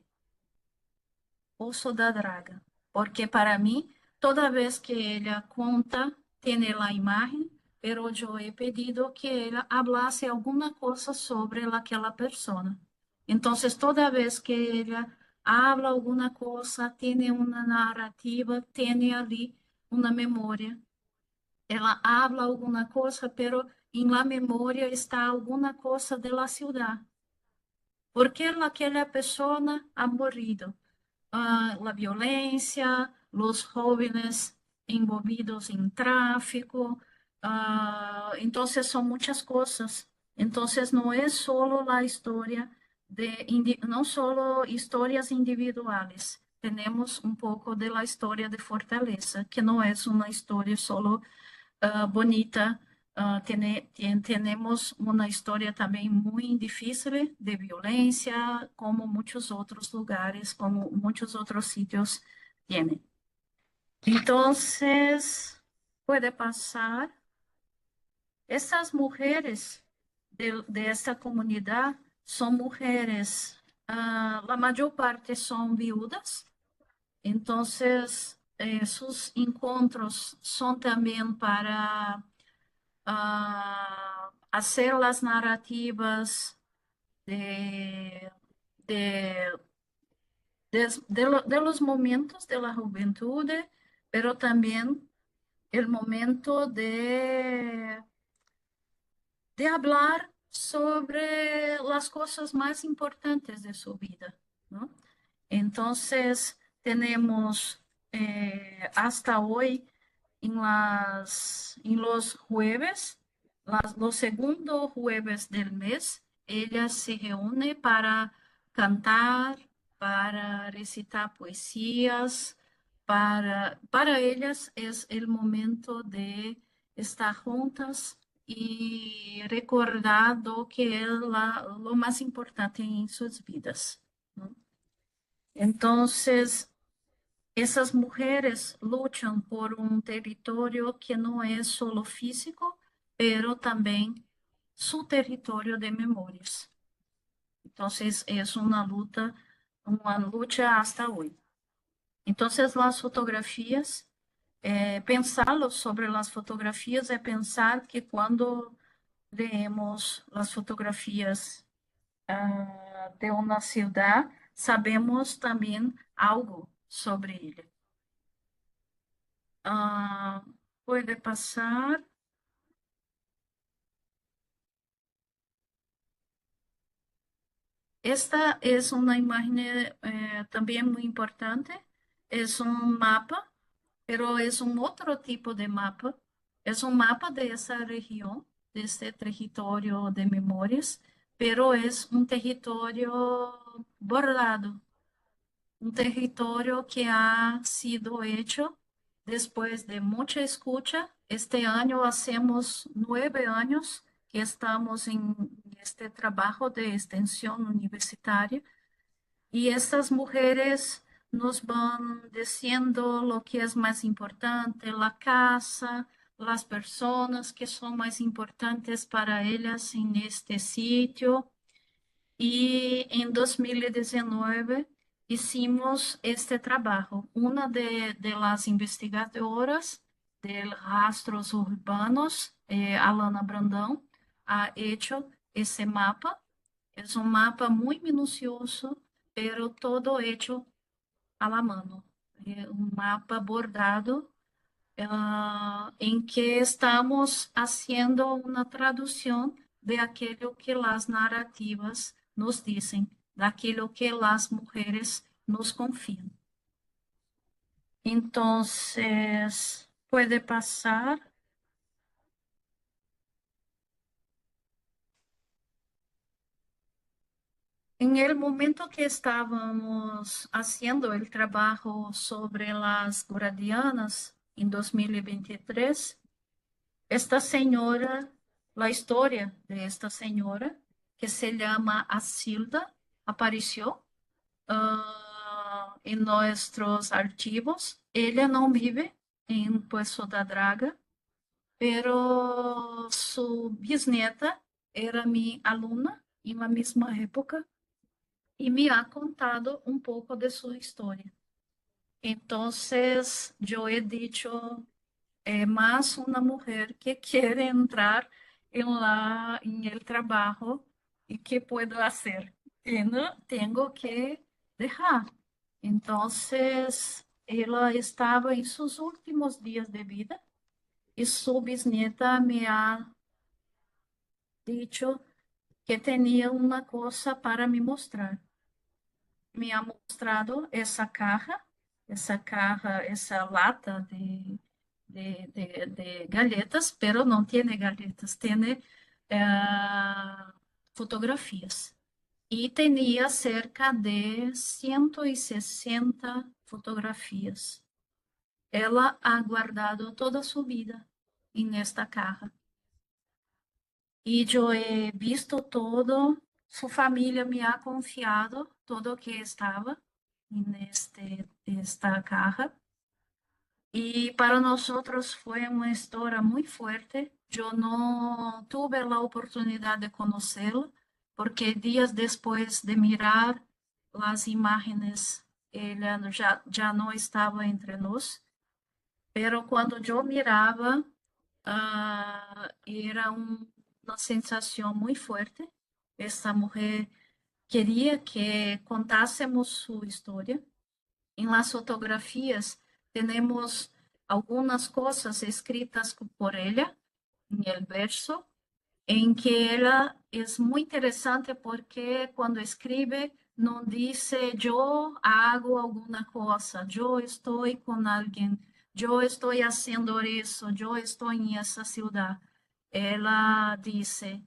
Poço da Draga, porque para mí, toda vez que ella cuenta, tiene la imagen, pero yo he pedido que ella hablase alguna cosa sobre aquella persona. Entonces, toda vez que ella habla alguna cosa, tiene una narrativa, tiene ali una memoria. Ela habla alguna cosa, pero en la memoria está alguna cosa de la ciudad. ¿Por qué aquella persona ha morrido? La violencia, los jóvenes envolvidos en tráfico. Entonces son muchas cosas. Entonces no es solo la historia no solo historias individuales. Tenemos un poco de la historia de Fortaleza, que no es una historia solo bonita. Tenemos una historia también muy difícil de violencia, como muchos otros lugares, como muchos otros sitios tienen. Entonces, puede pasar, estas mujeres de esta comunidad son mujeres, la mayor parte son viudas, entonces sus encuentros son también para hacer las narrativas de, de, de los momentos de la juventud, pero también el momento de hablar sobre las cosas más importantes de su vida, ¿no? Entonces, tenemos hasta hoy en los jueves, los segundos jueves del mes, ella se reúne para cantar, para recitar poesías, para ellas es el momento de estar juntas y recordar lo que es lo más importante en sus vidas, ¿no? Entonces, esas mujeres luchan por un territorio que no es solo físico, pero también su territorio de memorias. Entonces, es una lucha hasta hoy. Entonces, las fotografías, pensarlo sobre las fotografías es pensar que cuando leemos las fotografías de una ciudad, sabemos también algo sobre ella. Ah, puede pasar. Esta es una imagen también muy importante. Es un mapa, pero es un otro tipo de mapa. Es un mapa de esa región, de este territorio de memorias, pero es un territorio bordado, un territorio que ha sido hecho después de mucha escucha. Este año hacemos 9 años que estamos en este trabajo de extensión universitaria y estas mujeres nos van diciendo lo que es más importante, la casa, las personas que son más importantes para ellas en este sitio. Y en 2019 hicimos este trabajo. Una de las investigadoras de rastros urbanos, Alana Brandão, ha hecho ese mapa. Es un mapa muy minucioso, pero todo hecho a la mano. un mapa bordado en que estamos haciendo una traducción de aquello que las narrativas nos dicen, de aquello que las mujeres nos confían. Entonces, puede pasar. En el momento que estábamos haciendo el trabajo sobre las guardianas en 2023, esta señora, la historia de esta señora, que se llama Asilda, apareció en nuestros archivos. Ella no vive en Puerto da Draga, pero su bisnieta era mi alumna en la misma época y me ha contado un poco de su historia. Entonces, yo he dicho, más una mujer que quiere entrar en el trabajo y qué puedo hacer. Tengo que dejar. Entonces, ella estaba en sus últimos días de vida y su bisnieta me ha dicho que tenía una cosa para me mostrar. Me ha mostrado essa caja, essa lata de galletas, pero não tem galletas, tem fotografias. E tinha cerca de 160 fotografias. Ela ha guardado toda sua vida em esta caja. E eu he visto todo, sua família me ha confiado todo o que estava esta caja. Y para nosotros fue una historia muy fuerte. Yo no tuve la oportunidad de conocerlo porque días después de mirar las imágenes, ella ya no estaba entre nos. Pero cuando yo miraba, era una sensación muy fuerte. Esta mujer quería que contásemos su historia. En las fotografías tenemos algunas cosas escritas por ella en el verso, en que ella es muy interesante porque cuando escribe no dice yo hago alguna cosa, yo estoy con alguien, yo estoy haciendo eso, yo estoy en esa ciudad. Ella dice,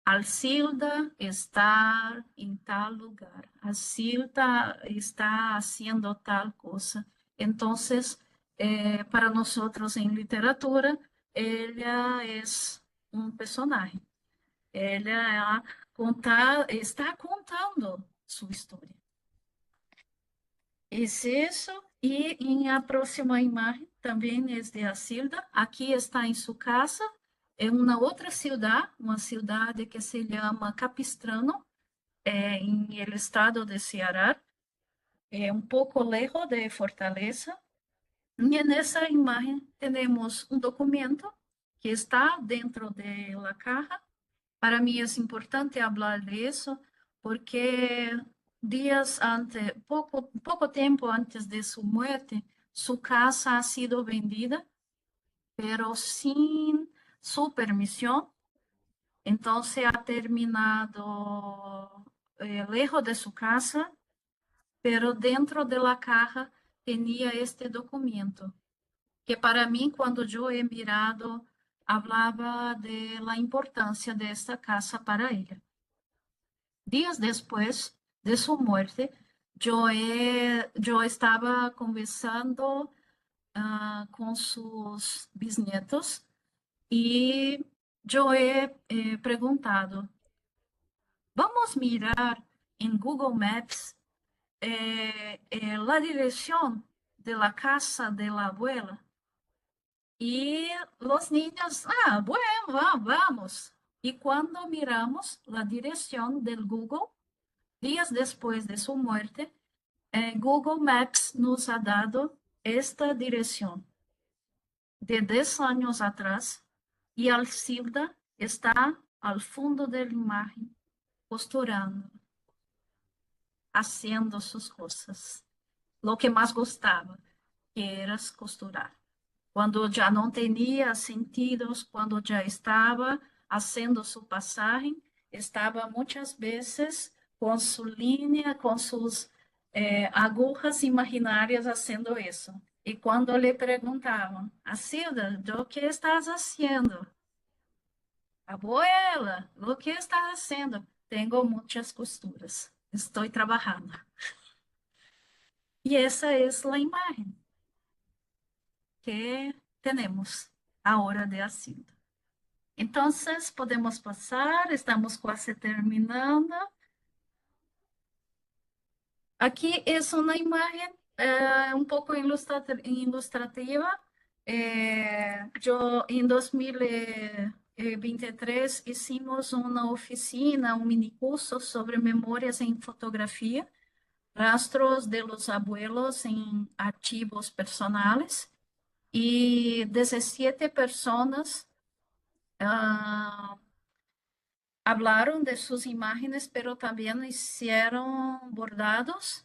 Alcilda está en tal lugar, Alcilda está haciendo tal cosa. Entonces, para nosotros en literatura, ella es un personaje. Ella está contando su historia. Es eso. Y en la próxima imagen también es de Alcilda. Aquí está en su casa, en una ciudad que se llama Capistrano, en el estado de Ceará, un poco lejos de Fortaleza. Y en esa imagen tenemos un documento que está dentro de la caja. Para mí es importante hablar de eso porque días antes, poco tiempo antes de su muerte, su casa ha sido vendida, pero sin su permisión. Entonces ha terminado lejos de su casa, pero dentro de la caja tenía este documento, que para mí cuando yo he mirado, hablaba de la importancia de esta casa para ella. Días después de su muerte, yo estaba conversando con sus bisnietos y yo he preguntado, vamos a mirar en Google Maps la dirección de la casa de la abuela. Y los niños, bueno, vamos. Y cuando miramos la dirección del Google, días después de su muerte, Google Maps nos ha dado esta dirección de 10 años atrás y Alcilda está al fondo de la imagen, posturando, haciendo sus cosas. lo que más gustaba, que era costurar. Cuando ya no tenía sentidos, cuando ya estaba haciendo su pasaje, estaba muchas veces con su línea, con sus agujas imaginarias haciendo eso. Y cuando le preguntaban, Asilda, ¿lo que estás haciendo? Abuela, ¿lo que estás haciendo? Tengo muchas costuras, estoy trabajando. Y esa es la imagen que tenemos ahora de Asilda. Entonces, podemos pasar, estamos casi terminando. Aquí es una imagen un poco ilustrativa. Yo en 2023 hicimos una oficina, un mini curso sobre memorias en fotografía, rastros de los abuelos en archivos personales y 17 personas ah, hablaron de sus imágenes, pero también hicieron bordados.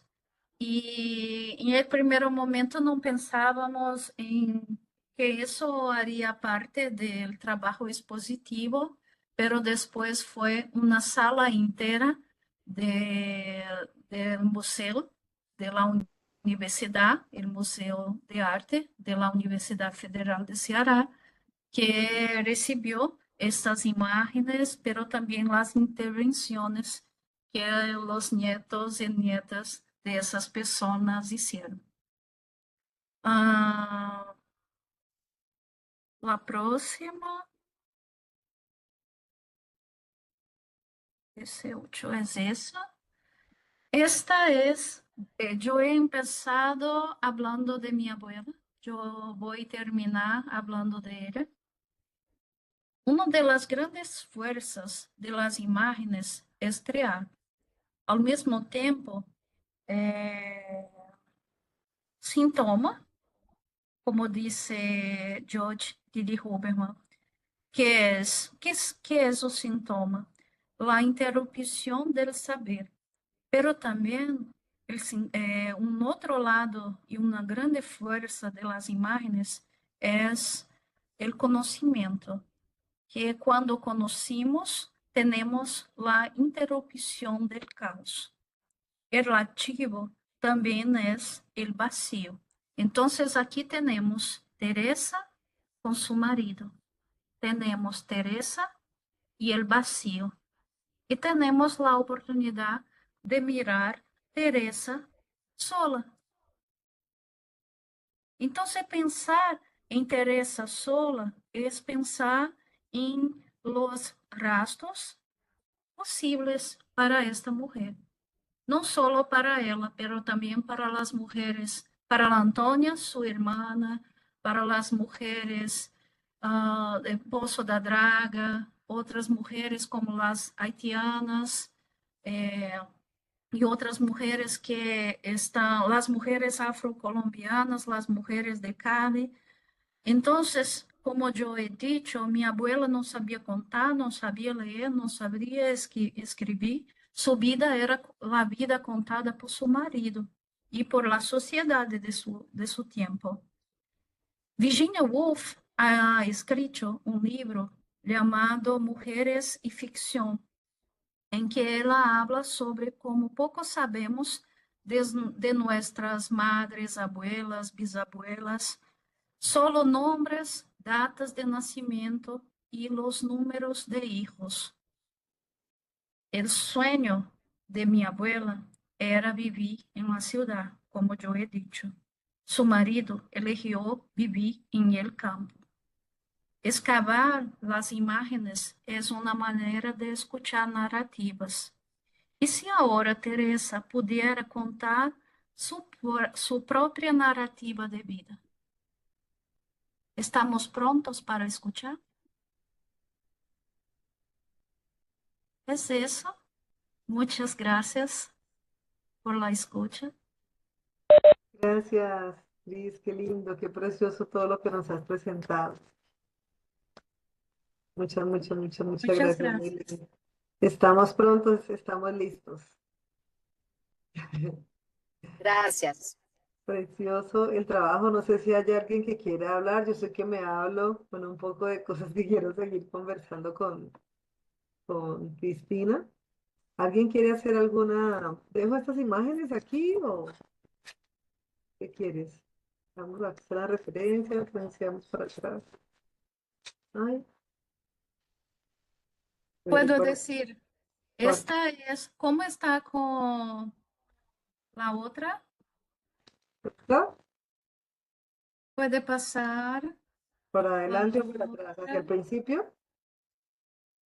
Y en el primer momento no pensábamos en que eso haría parte del trabajo expositivo, pero después fue una sala entera de- del museo de la universidad, el Museo de Arte de la Universidad Federal de Ceará, que recibió estas imágenes, pero también las intervenciones que los nietos y nietas de esas personas hicieron. Ah, la próxima, 18, es esa. Esta es, yo he empezado hablando de mi abuela, yo voy a terminar hablando de ella. Una de las grandes fuerzas de las imágenes es crear. Al mismo tiempo, eh, sintoma, como dice George Didi Huberman, que es o sintoma? La interrupción del saber, pero también un otro lado y una grande fuerza de las imágenes es el conocimiento, que cuando conocimos tenemos la interrupción del caos. El relativo también es el vacío. Entonces aquí tenemos Teresa con su marido, tenemos Teresa y el vacío, y tenemos la oportunidad de mirar Teresa sola. Entonces pensar en Teresa sola es pensar en los rastros posibles para esta mujer. No solo para ella, pero también para las mujeres, para la Antonia, su hermana, para las mujeres de Pozo da Draga, otras mujeres como las haitianas eh, y otras mujeres que están, las mujeres afrocolombianas, las mujeres de Cali. Entonces, como yo he dicho, mi abuela no sabía contar, no sabía leer, no sabía escribir. Su vida era la vida contada por su marido y por la sociedad de su tiempo. Virginia Woolf ha escrito un libro llamado Mujeres y Ficción, en que ella habla sobre cómo poco sabemos de nuestras madres, abuelas, bisabuelas, solo nombres, datas de nacimiento y los números de hijos. El sueño de mi abuela era vivir en la ciudad, como yo he dicho. Su marido eligió vivir en el campo. Excavar las imágenes es una manera de escuchar narrativas. Y si ahora Teresa pudiera contar su propia narrativa de vida, ¿estamos prontos para escuchar? Es eso. Muchas gracias por la escucha.
Gracias, Liz, qué lindo, qué precioso todo lo que nos has presentado. Muchas
Muchas
gracias, muy
gracias.
lindo. Estamos prontos, estamos listos.
Gracias.
Precioso el trabajo. No sé si hay alguien que quiera hablar. Yo sé que me hablo con un poco de cosas que quiero seguir conversando con Cristina. ¿Alguien quiere hacer alguna? ¿Dejo estas imágenes aquí o qué quieres? Vamos a hacer la referencia, referenciamos para atrás. Ay,
Puedo decir,
por
esta es, ¿cómo está con la otra?
acá,
Puede pasar
para
la
adelante o para atrás, hacia el
otra,
principio,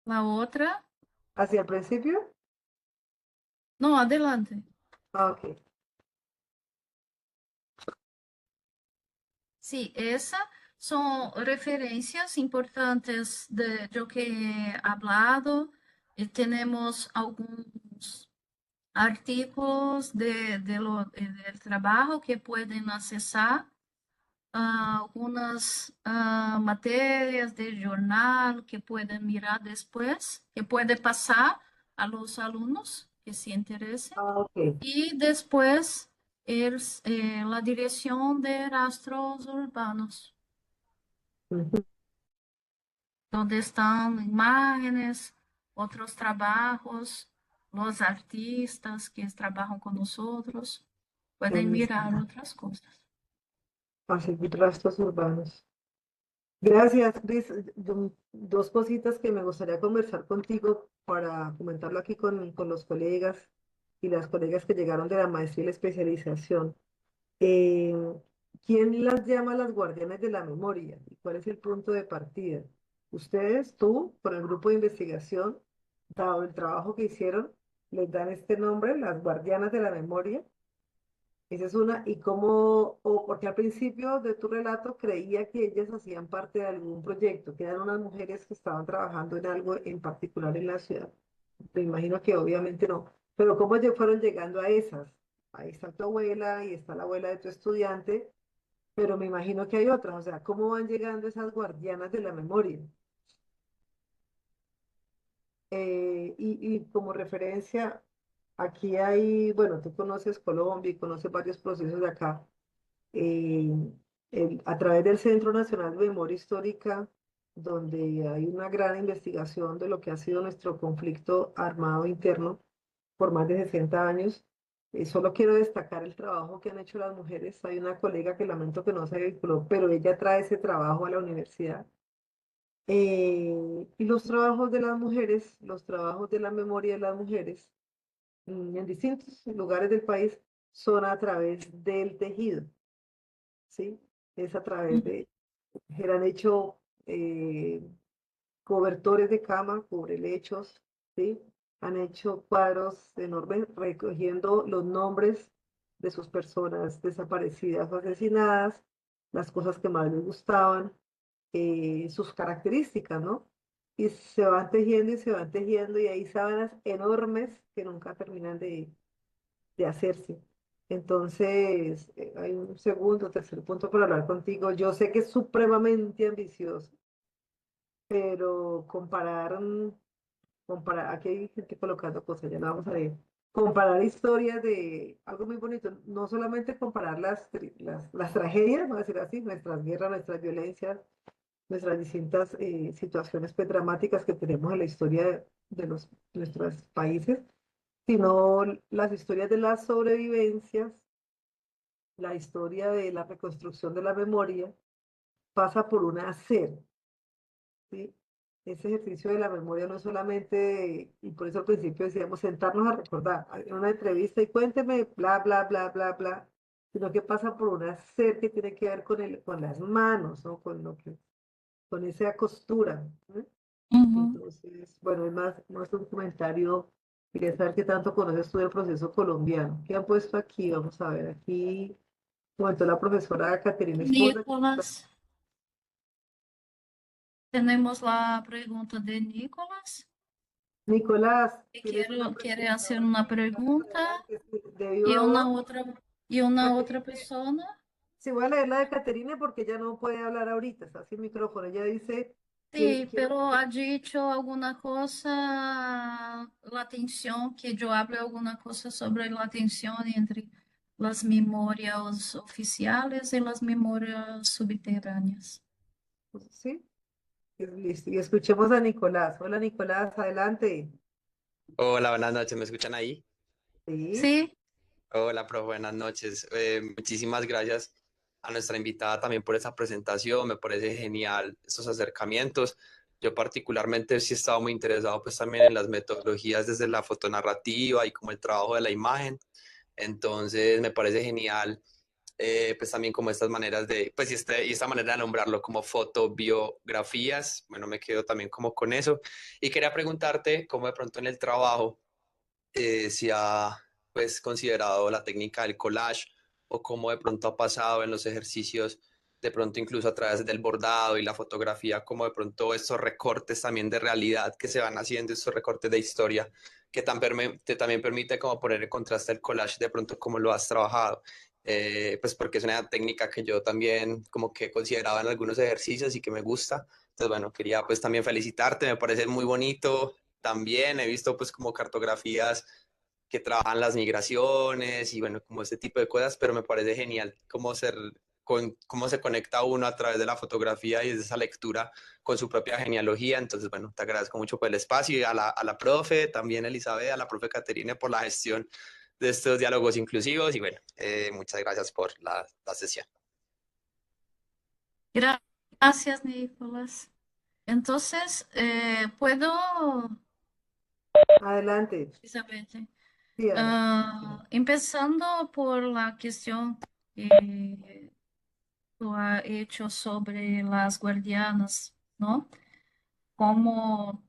la otra.
hacia el principio.
No, adelante.
Ah, ok.
Sí, esas son referencias importantes de lo que he hablado. Tenemos algunos artículos del trabajo que pueden accesar, algunas materias del jornal que pueden mirar después, que puede pasar a los alumnos que se interesen.
Ah, ok.
Y después la dirección de rastros urbanos,
Ujú.
donde están imágenes, otros trabajos, los artistas que trabajan con nosotros, pueden
Buenísimo.
mirar otras cosas.
A seguir rastros urbanos. Gracias, Cris. Dos cositas que me gustaría conversar contigo para comentarlo aquí con los colegas y las colegas que llegaron de la maestría y la especialización. Eh, ¿Quién las llama las guardianes de la memoria? ¿Y cuál es el punto de partida? Ustedes, tú, con el grupo de investigación, dado el trabajo que hicieron, les dan este nombre, las guardianas de la memoria. Esa es una, y cómo, o porque al principio de tu relato creía que ellas hacían parte de algún proyecto, que eran unas mujeres que estaban trabajando en algo en particular en la ciudad. Me imagino que obviamente no, pero cómo fueron llegando a esas. Ahí está tu abuela y está la abuela de tu estudiante, pero me imagino que hay otras, o sea, cómo van llegando esas guardianas de la memoria. Y como referencia, aquí hay, bueno, tú conoces Colombia y conoces varios procesos de acá. eh, a través del Centro Nacional de Memoria Histórica, donde hay una gran investigación de lo que ha sido nuestro conflicto armado interno por más de 60 años. Solo quiero destacar el trabajo que han hecho las mujeres. Hay una colega que lamento que no se vinculó, pero ella trae ese trabajo a la universidad. Y los trabajos de las mujeres, los trabajos de la memoria de las mujeres en distintos lugares del país son a través del tejido. ¿Sí? Es a través de, han hecho cobertores de cama, cubrelechos, ¿sí? Han hecho cuadros enormes recogiendo los nombres de sus personas desaparecidas o asesinadas, las cosas que más les gustaban, sus características, ¿no? Y se van tejiendo y se van tejiendo y hay sábanas enormes que nunca terminan de hacerse. Entonces, hay un segundo, tercer punto para hablar contigo. Yo sé que es supremamente ambicioso, pero comparar, aquí hay gente colocando cosas, ya lo vamos a ver. Comparar historias de algo muy bonito, no solamente comparar las tragedias, vamos a decir así, nuestras guerras, nuestras violencias, nuestras distintas situaciones pues, dramáticas que tenemos en la historia de nuestros países, sino las historias de las sobrevivencias, la historia de la reconstrucción de la memoria pasa por un hacer, ¿sí? Ese ejercicio de la memoria no es solamente, y por eso al principio decíamos, sentarnos a recordar en una entrevista y cuénteme, bla, bla, bla, bla, bla, sino que pasa por un hacer que tiene que ver con las manos, ¿no? Con esa costura, ¿no?
Ujú.
Entonces, bueno, es más, nuestro comentario, quería saber qué tanto conoces tú del proceso colombiano. ¿Qué han puesto aquí? Vamos a ver, aquí comentó la profesora Caterina Esponda.
Nicolás, tenemos la pregunta de Nicolás,
Nicolás,
que
tienes una
quiere
pregunta.
hacer una pregunta
Adelante, sí, de
y
viva voz.
una otra
Caterina,
persona.
sí, voy a leer la de Caterina porque ella no puede hablar ahorita, está sin micrófono. Ella dice,
Sí,
quiero
pero ha dicho alguna cosa, la tensión, que yo hable alguna cosa sobre la tensión entre las memorias oficiales y las memorias subterráneas.
¿Sí? Listo. Y escuchemos a Nicolás. Hola, Nicolás, adelante.
Hola, buenas noches, ¿me escuchan ahí?
Sí.
Sí,
Hola, profe, buenas noches. Muchísimas gracias a nuestra invitada también por esta presentación, me parece genial estos acercamientos. Yo particularmente sí he estado muy interesado pues también en las metodologías desde la fotonarrativa y como el trabajo de la imagen, entonces me parece genial pues también como estas maneras de, pues y esta manera de nombrarlo como fotobiografías, bueno, me quedo también como con eso. Y quería preguntarte cómo de pronto en el trabajo si ha pues considerado la técnica del collage o cómo de pronto ha pasado en los ejercicios, de pronto incluso a través del bordado y la fotografía, como de pronto estos recortes también de realidad que se van haciendo, estos recortes de historia, que también permite como poner en contraste el collage de pronto cómo lo has trabajado. Pues porque es una técnica que yo también como que consideraba en algunos ejercicios y que me gusta. Entonces, bueno, quería pues también felicitarte, me parece muy bonito. También he visto pues como cartografías que trabajan las migraciones y bueno, como este tipo de cosas, pero me parece genial cómo se conecta uno a través de la fotografía y de esa lectura con su propia genealogía. Entonces, bueno, te agradezco mucho por el espacio y a la profe, también Elizabeth, a la profe Caterine por la gestión de estos diálogos inclusivos y bueno, muchas gracias por la sesión.
gracias, Nicolás. Entonces, ¿puedo,
Adelante.
Isabel?
Sí, Ana.
Empezando por la cuestión que tú has hecho sobre las guardianas, ¿no? Cómo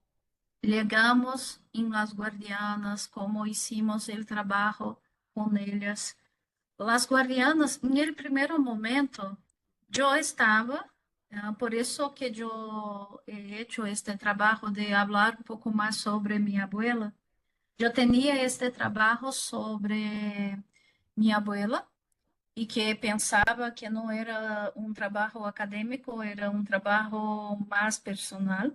llegamos en las guardianas, cómo hicimos el trabajo con ellas. Las guardianas, en el primer momento, yo estaba, por eso que yo he hecho este trabajo de hablar un poco más sobre mi abuela. Yo tenía este trabajo sobre mi abuela y que pensaba que no era un trabajo académico, era un trabajo más personal,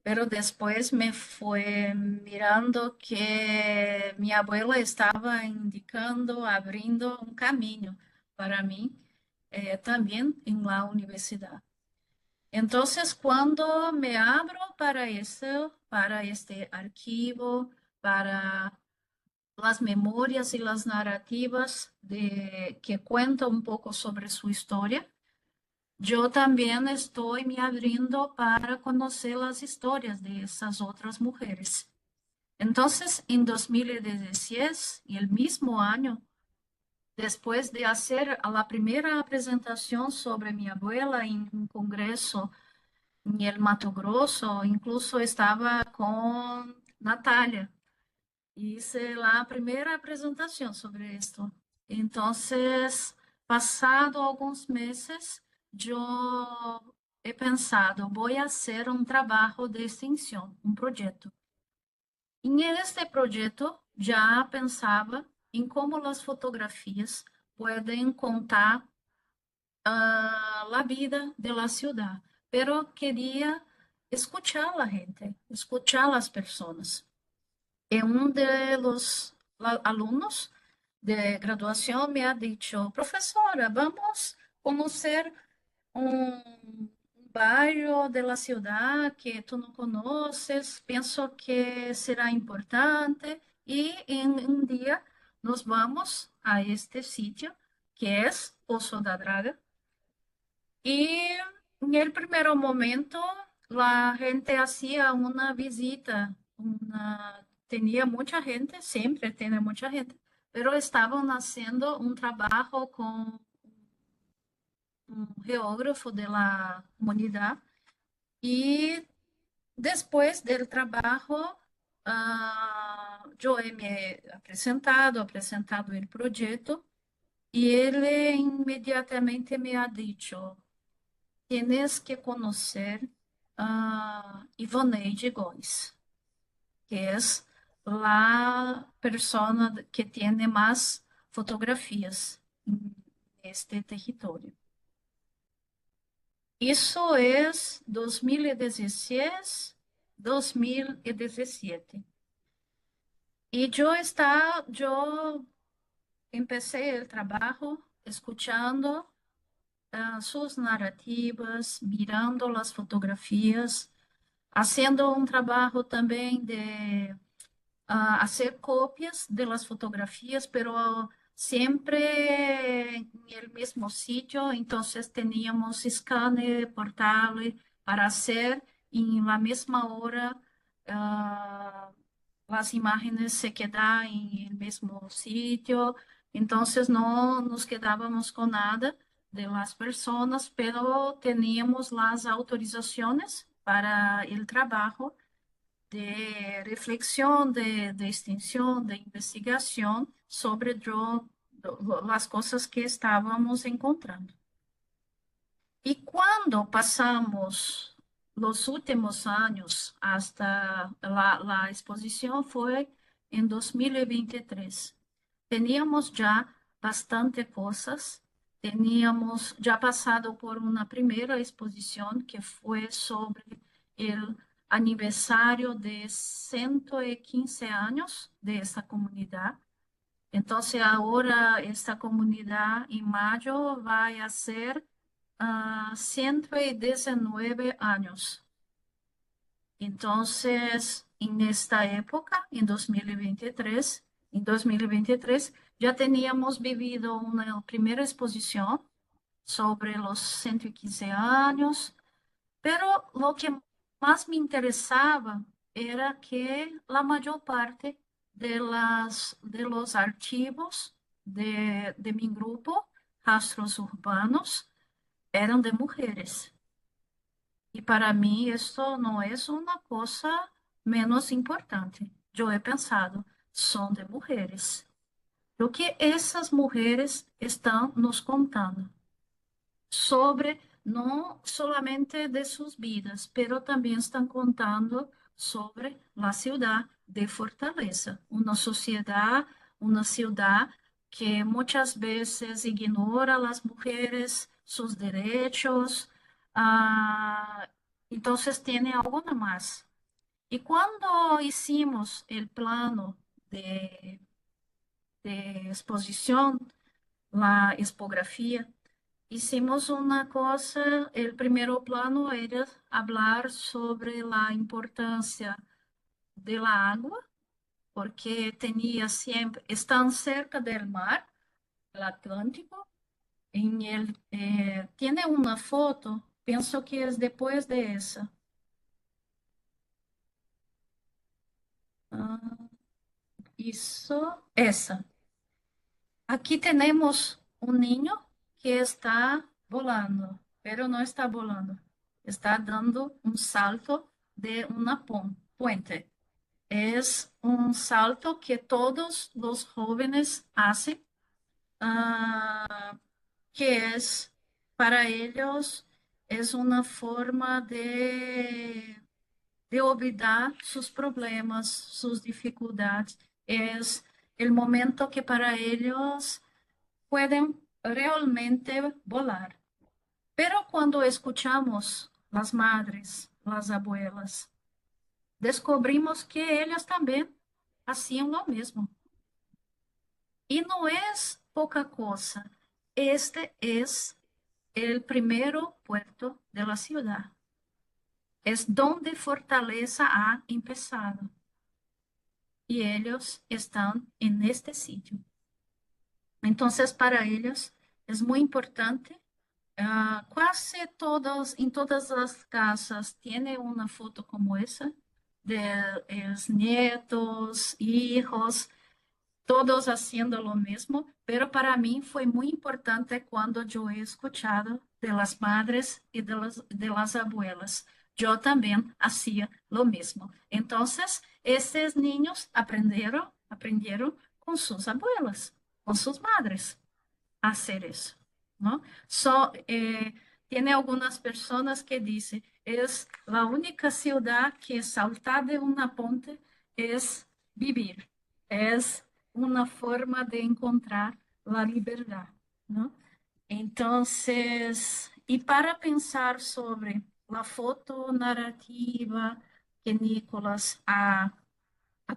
pero después me fue mirando que mi abuela estaba indicando, abriendo un camino para mí también en la universidad. Entonces, cuando me abro para eso, para este archivo, para las memorias y las narrativas que cuentan un poco sobre su historia, yo también estoy me abriendo para conocer las historias de esas otras mujeres. Entonces, en 2016, y el mismo año, después de hacer la primera presentación sobre mi abuela en un congreso en el Mato Grosso, incluso estaba con Natalia. Hice la primera presentación sobre esto. Entonces, pasado algunos meses, yo he pensado, voy a hacer un trabajo de extensión, un proyecto. En este proyecto ya pensaba en cómo las fotografías pueden contar la vida de la ciudad, pero quería escuchar a la gente, escuchar a las personas. Uno de los alumnos de graduación me ha dicho, profesora, vamos a conocer un barrio de la ciudad que tú no conoces, pienso que será importante y en un día nos vamos a este sitio que es Pozo da Draga y en el primer momento la gente hacía una visita, tenía mucha gente, siempre tiene mucha gente, pero estaban haciendo un trabajo con un geógrafo de la comunidad y después del trabajo yo me he presentado el proyecto y él inmediatamente me ha dicho, tienes que conocer a Ivoneide Gomes, que es la persona que tiene más fotografías en este territorio. Isso é 2016, 2017. E eu empecé el trabajo escuchando sus narrativas, mirando las fotografías, haciendo un trabajo también de hacer copias de las fotografías, pero siempre en el mismo sitio. Entonces teníamos escáner portable para hacer y en la misma hora ah, las imágenes se quedan en el mismo sitio. Entonces no nos quedábamos con nada de las personas, pero teníamos las autorizaciones para el trabajo de reflexión, de extensión, de investigación sobre las cosas que estábamos encontrando. Y cuando pasamos los últimos años hasta la exposición fue en 2023. Teníamos ya bastante cosas, teníamos ya pasado por una primera exposición que fue sobre el aniversario de 115 años de esta comunidad. Entonces ahora esta comunidad en mayo va a ser 119 años. Entonces, en esta época, en 2023, ya teníamos vivido una primera exposición sobre los 115 años, pero lo que más me interesaba era que la mayor parte de los archivos de mi grupo, Rastros Urbanos, eran de mujeres. Y para mí esto no es una cosa menos importante. Yo he pensado, son de mujeres. Lo que esas mujeres están nos contando sobre no solamente de sus vidas, pero también están contando sobre la ciudad de Fortaleza, una ciudad que muchas veces ignora a las mujeres, sus derechos, ah, entonces tiene algo más. Y cuando hicimos el plano de, de exposición, la expografía, hicimos una cosa, el primer plano era hablar sobre la importancia de la agua, porque tenía siempre, están cerca del mar, el Atlántico, tiene una foto, pienso que es después de esa. Ah, esa. Aquí tenemos un niño que está volando, pero no está volando. Está dando un salto de una puente. Es un salto que todos los jóvenes hacen, ah, que es para ellos es una forma de olvidar sus problemas, sus dificultades. Es el momento que para ellos pueden realmente volar. Pero cuando escuchamos las madres, las abuelas, descubrimos que ellas también hacían lo mismo. Y no es poca cosa. Este es el primero puerto de la ciudad. Es donde Fortaleza ha empezado. Y ellos están en este sitio. Entonces, para ellos es muy importante. Quase todos, en todas las casas, tiene una foto como esa de los nietos, hijos, todos haciendo lo mismo, pero para mí fue muy importante cuando yo he escuchado de las madres y de las abuelas. Yo también hacía lo mismo. Entonces, estos niños aprendieron con sus abuelas, con sus madres a hacer eso, ¿no? Tiene algunas personas que dicen, es la única ciudad que saltar de una ponte es vivir, es una forma de encontrar la libertad, ¿no? Entonces, y para pensar sobre la foto narrativa que Nicolás ha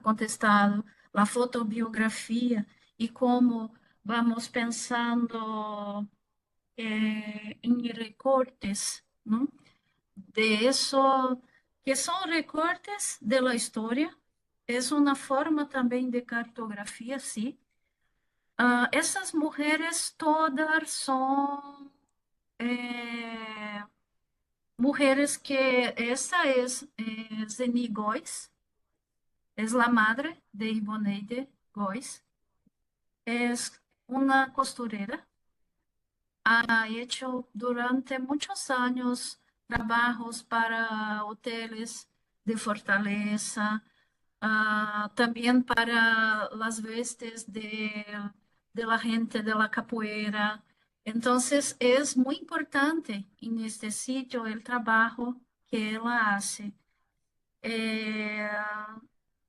contestado, la fotobiografía y cómo vamos pensando en recortes, ¿no? De eso, que son recortes de la historia, es una forma también de cartografía, sí. Essas mujeres todas son mujeres que esa es Zeni Góes, es la madre de Ivoneide Góes, es una costurera, ha hecho durante muchos años trabajos para hoteles de Fortaleza, también para las vestes de la gente de la capoeira. Entonces es muy importante en este sitio el trabajo que ella hace. Eh,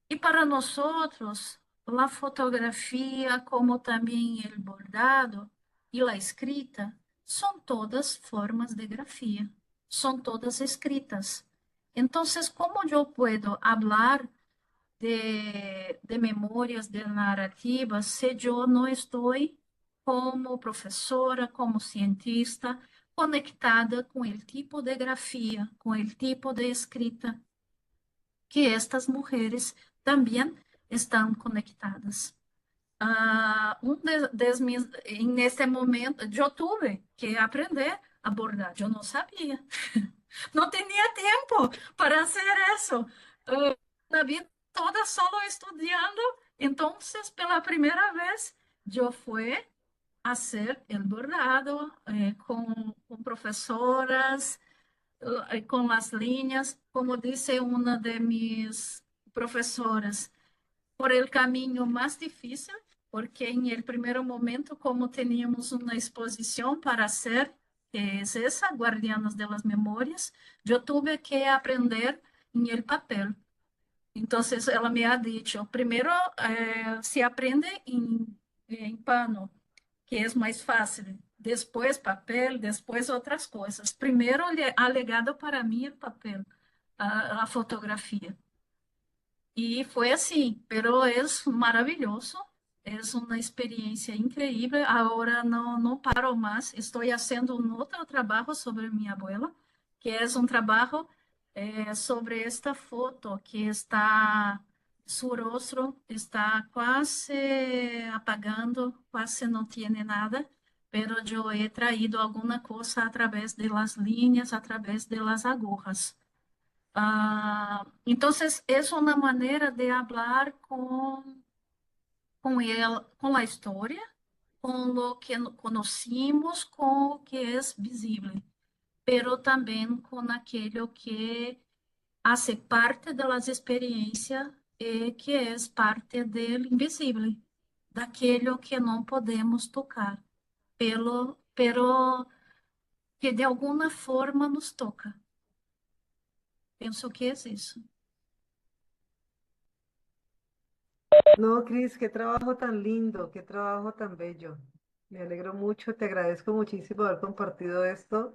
y para nosotros, la fotografía, como también el bordado y la escrita, son todas formas de grafía, son todas escritas. Entonces, ¿cómo yo puedo hablar de memorias, de narrativas, si yo no estoy como professora, como cientista, conectada com o tipo de grafia, com o tipo de escrita que estas mulheres também estão conectadas. Neste momento, eu tive que aprender a bordar, eu não sabia, não tinha tempo para fazer isso. Na vida toda solo estudando, então, pela primeira vez, eu fui a hacer el bordado com professoras, com as linhas, como disse uma de mis professoras, por el caminho mais difícil, porque em el primeiro momento, como teníamos uma exposição para hacer, que es esa, Guardianas de las Memorias, eu tive que aprender em el papel. Entonces, ela me ha dicho, primero se aprende en pano, que es más fácil, después papel, después otras cosas. Primero ha legado para mí el papel, a fotografía. Y fue así, pero es maravilloso, es una experiencia increíble. Ahora no paro más, estoy haciendo un otro trabajo sobre mi abuela, que es un trabajo sobre esta foto que está, su rostro está casi apagando, casi no tiene nada, pero yo he traído alguna cosa a través de las líneas, a través de las agujas. Entonces, es una manera de hablar con él, con la historia, con lo que conocimos, con lo que es visible, pero también con aquello que hace parte de las experiencias que es parte del invisible, de aquello que no podemos tocar, pero que de alguna forma nos toca. Penso que es eso.
No, Cris, qué trabajo tan lindo, qué trabajo tan bello. Me alegro mucho, te agradezco muchísimo haber compartido esto.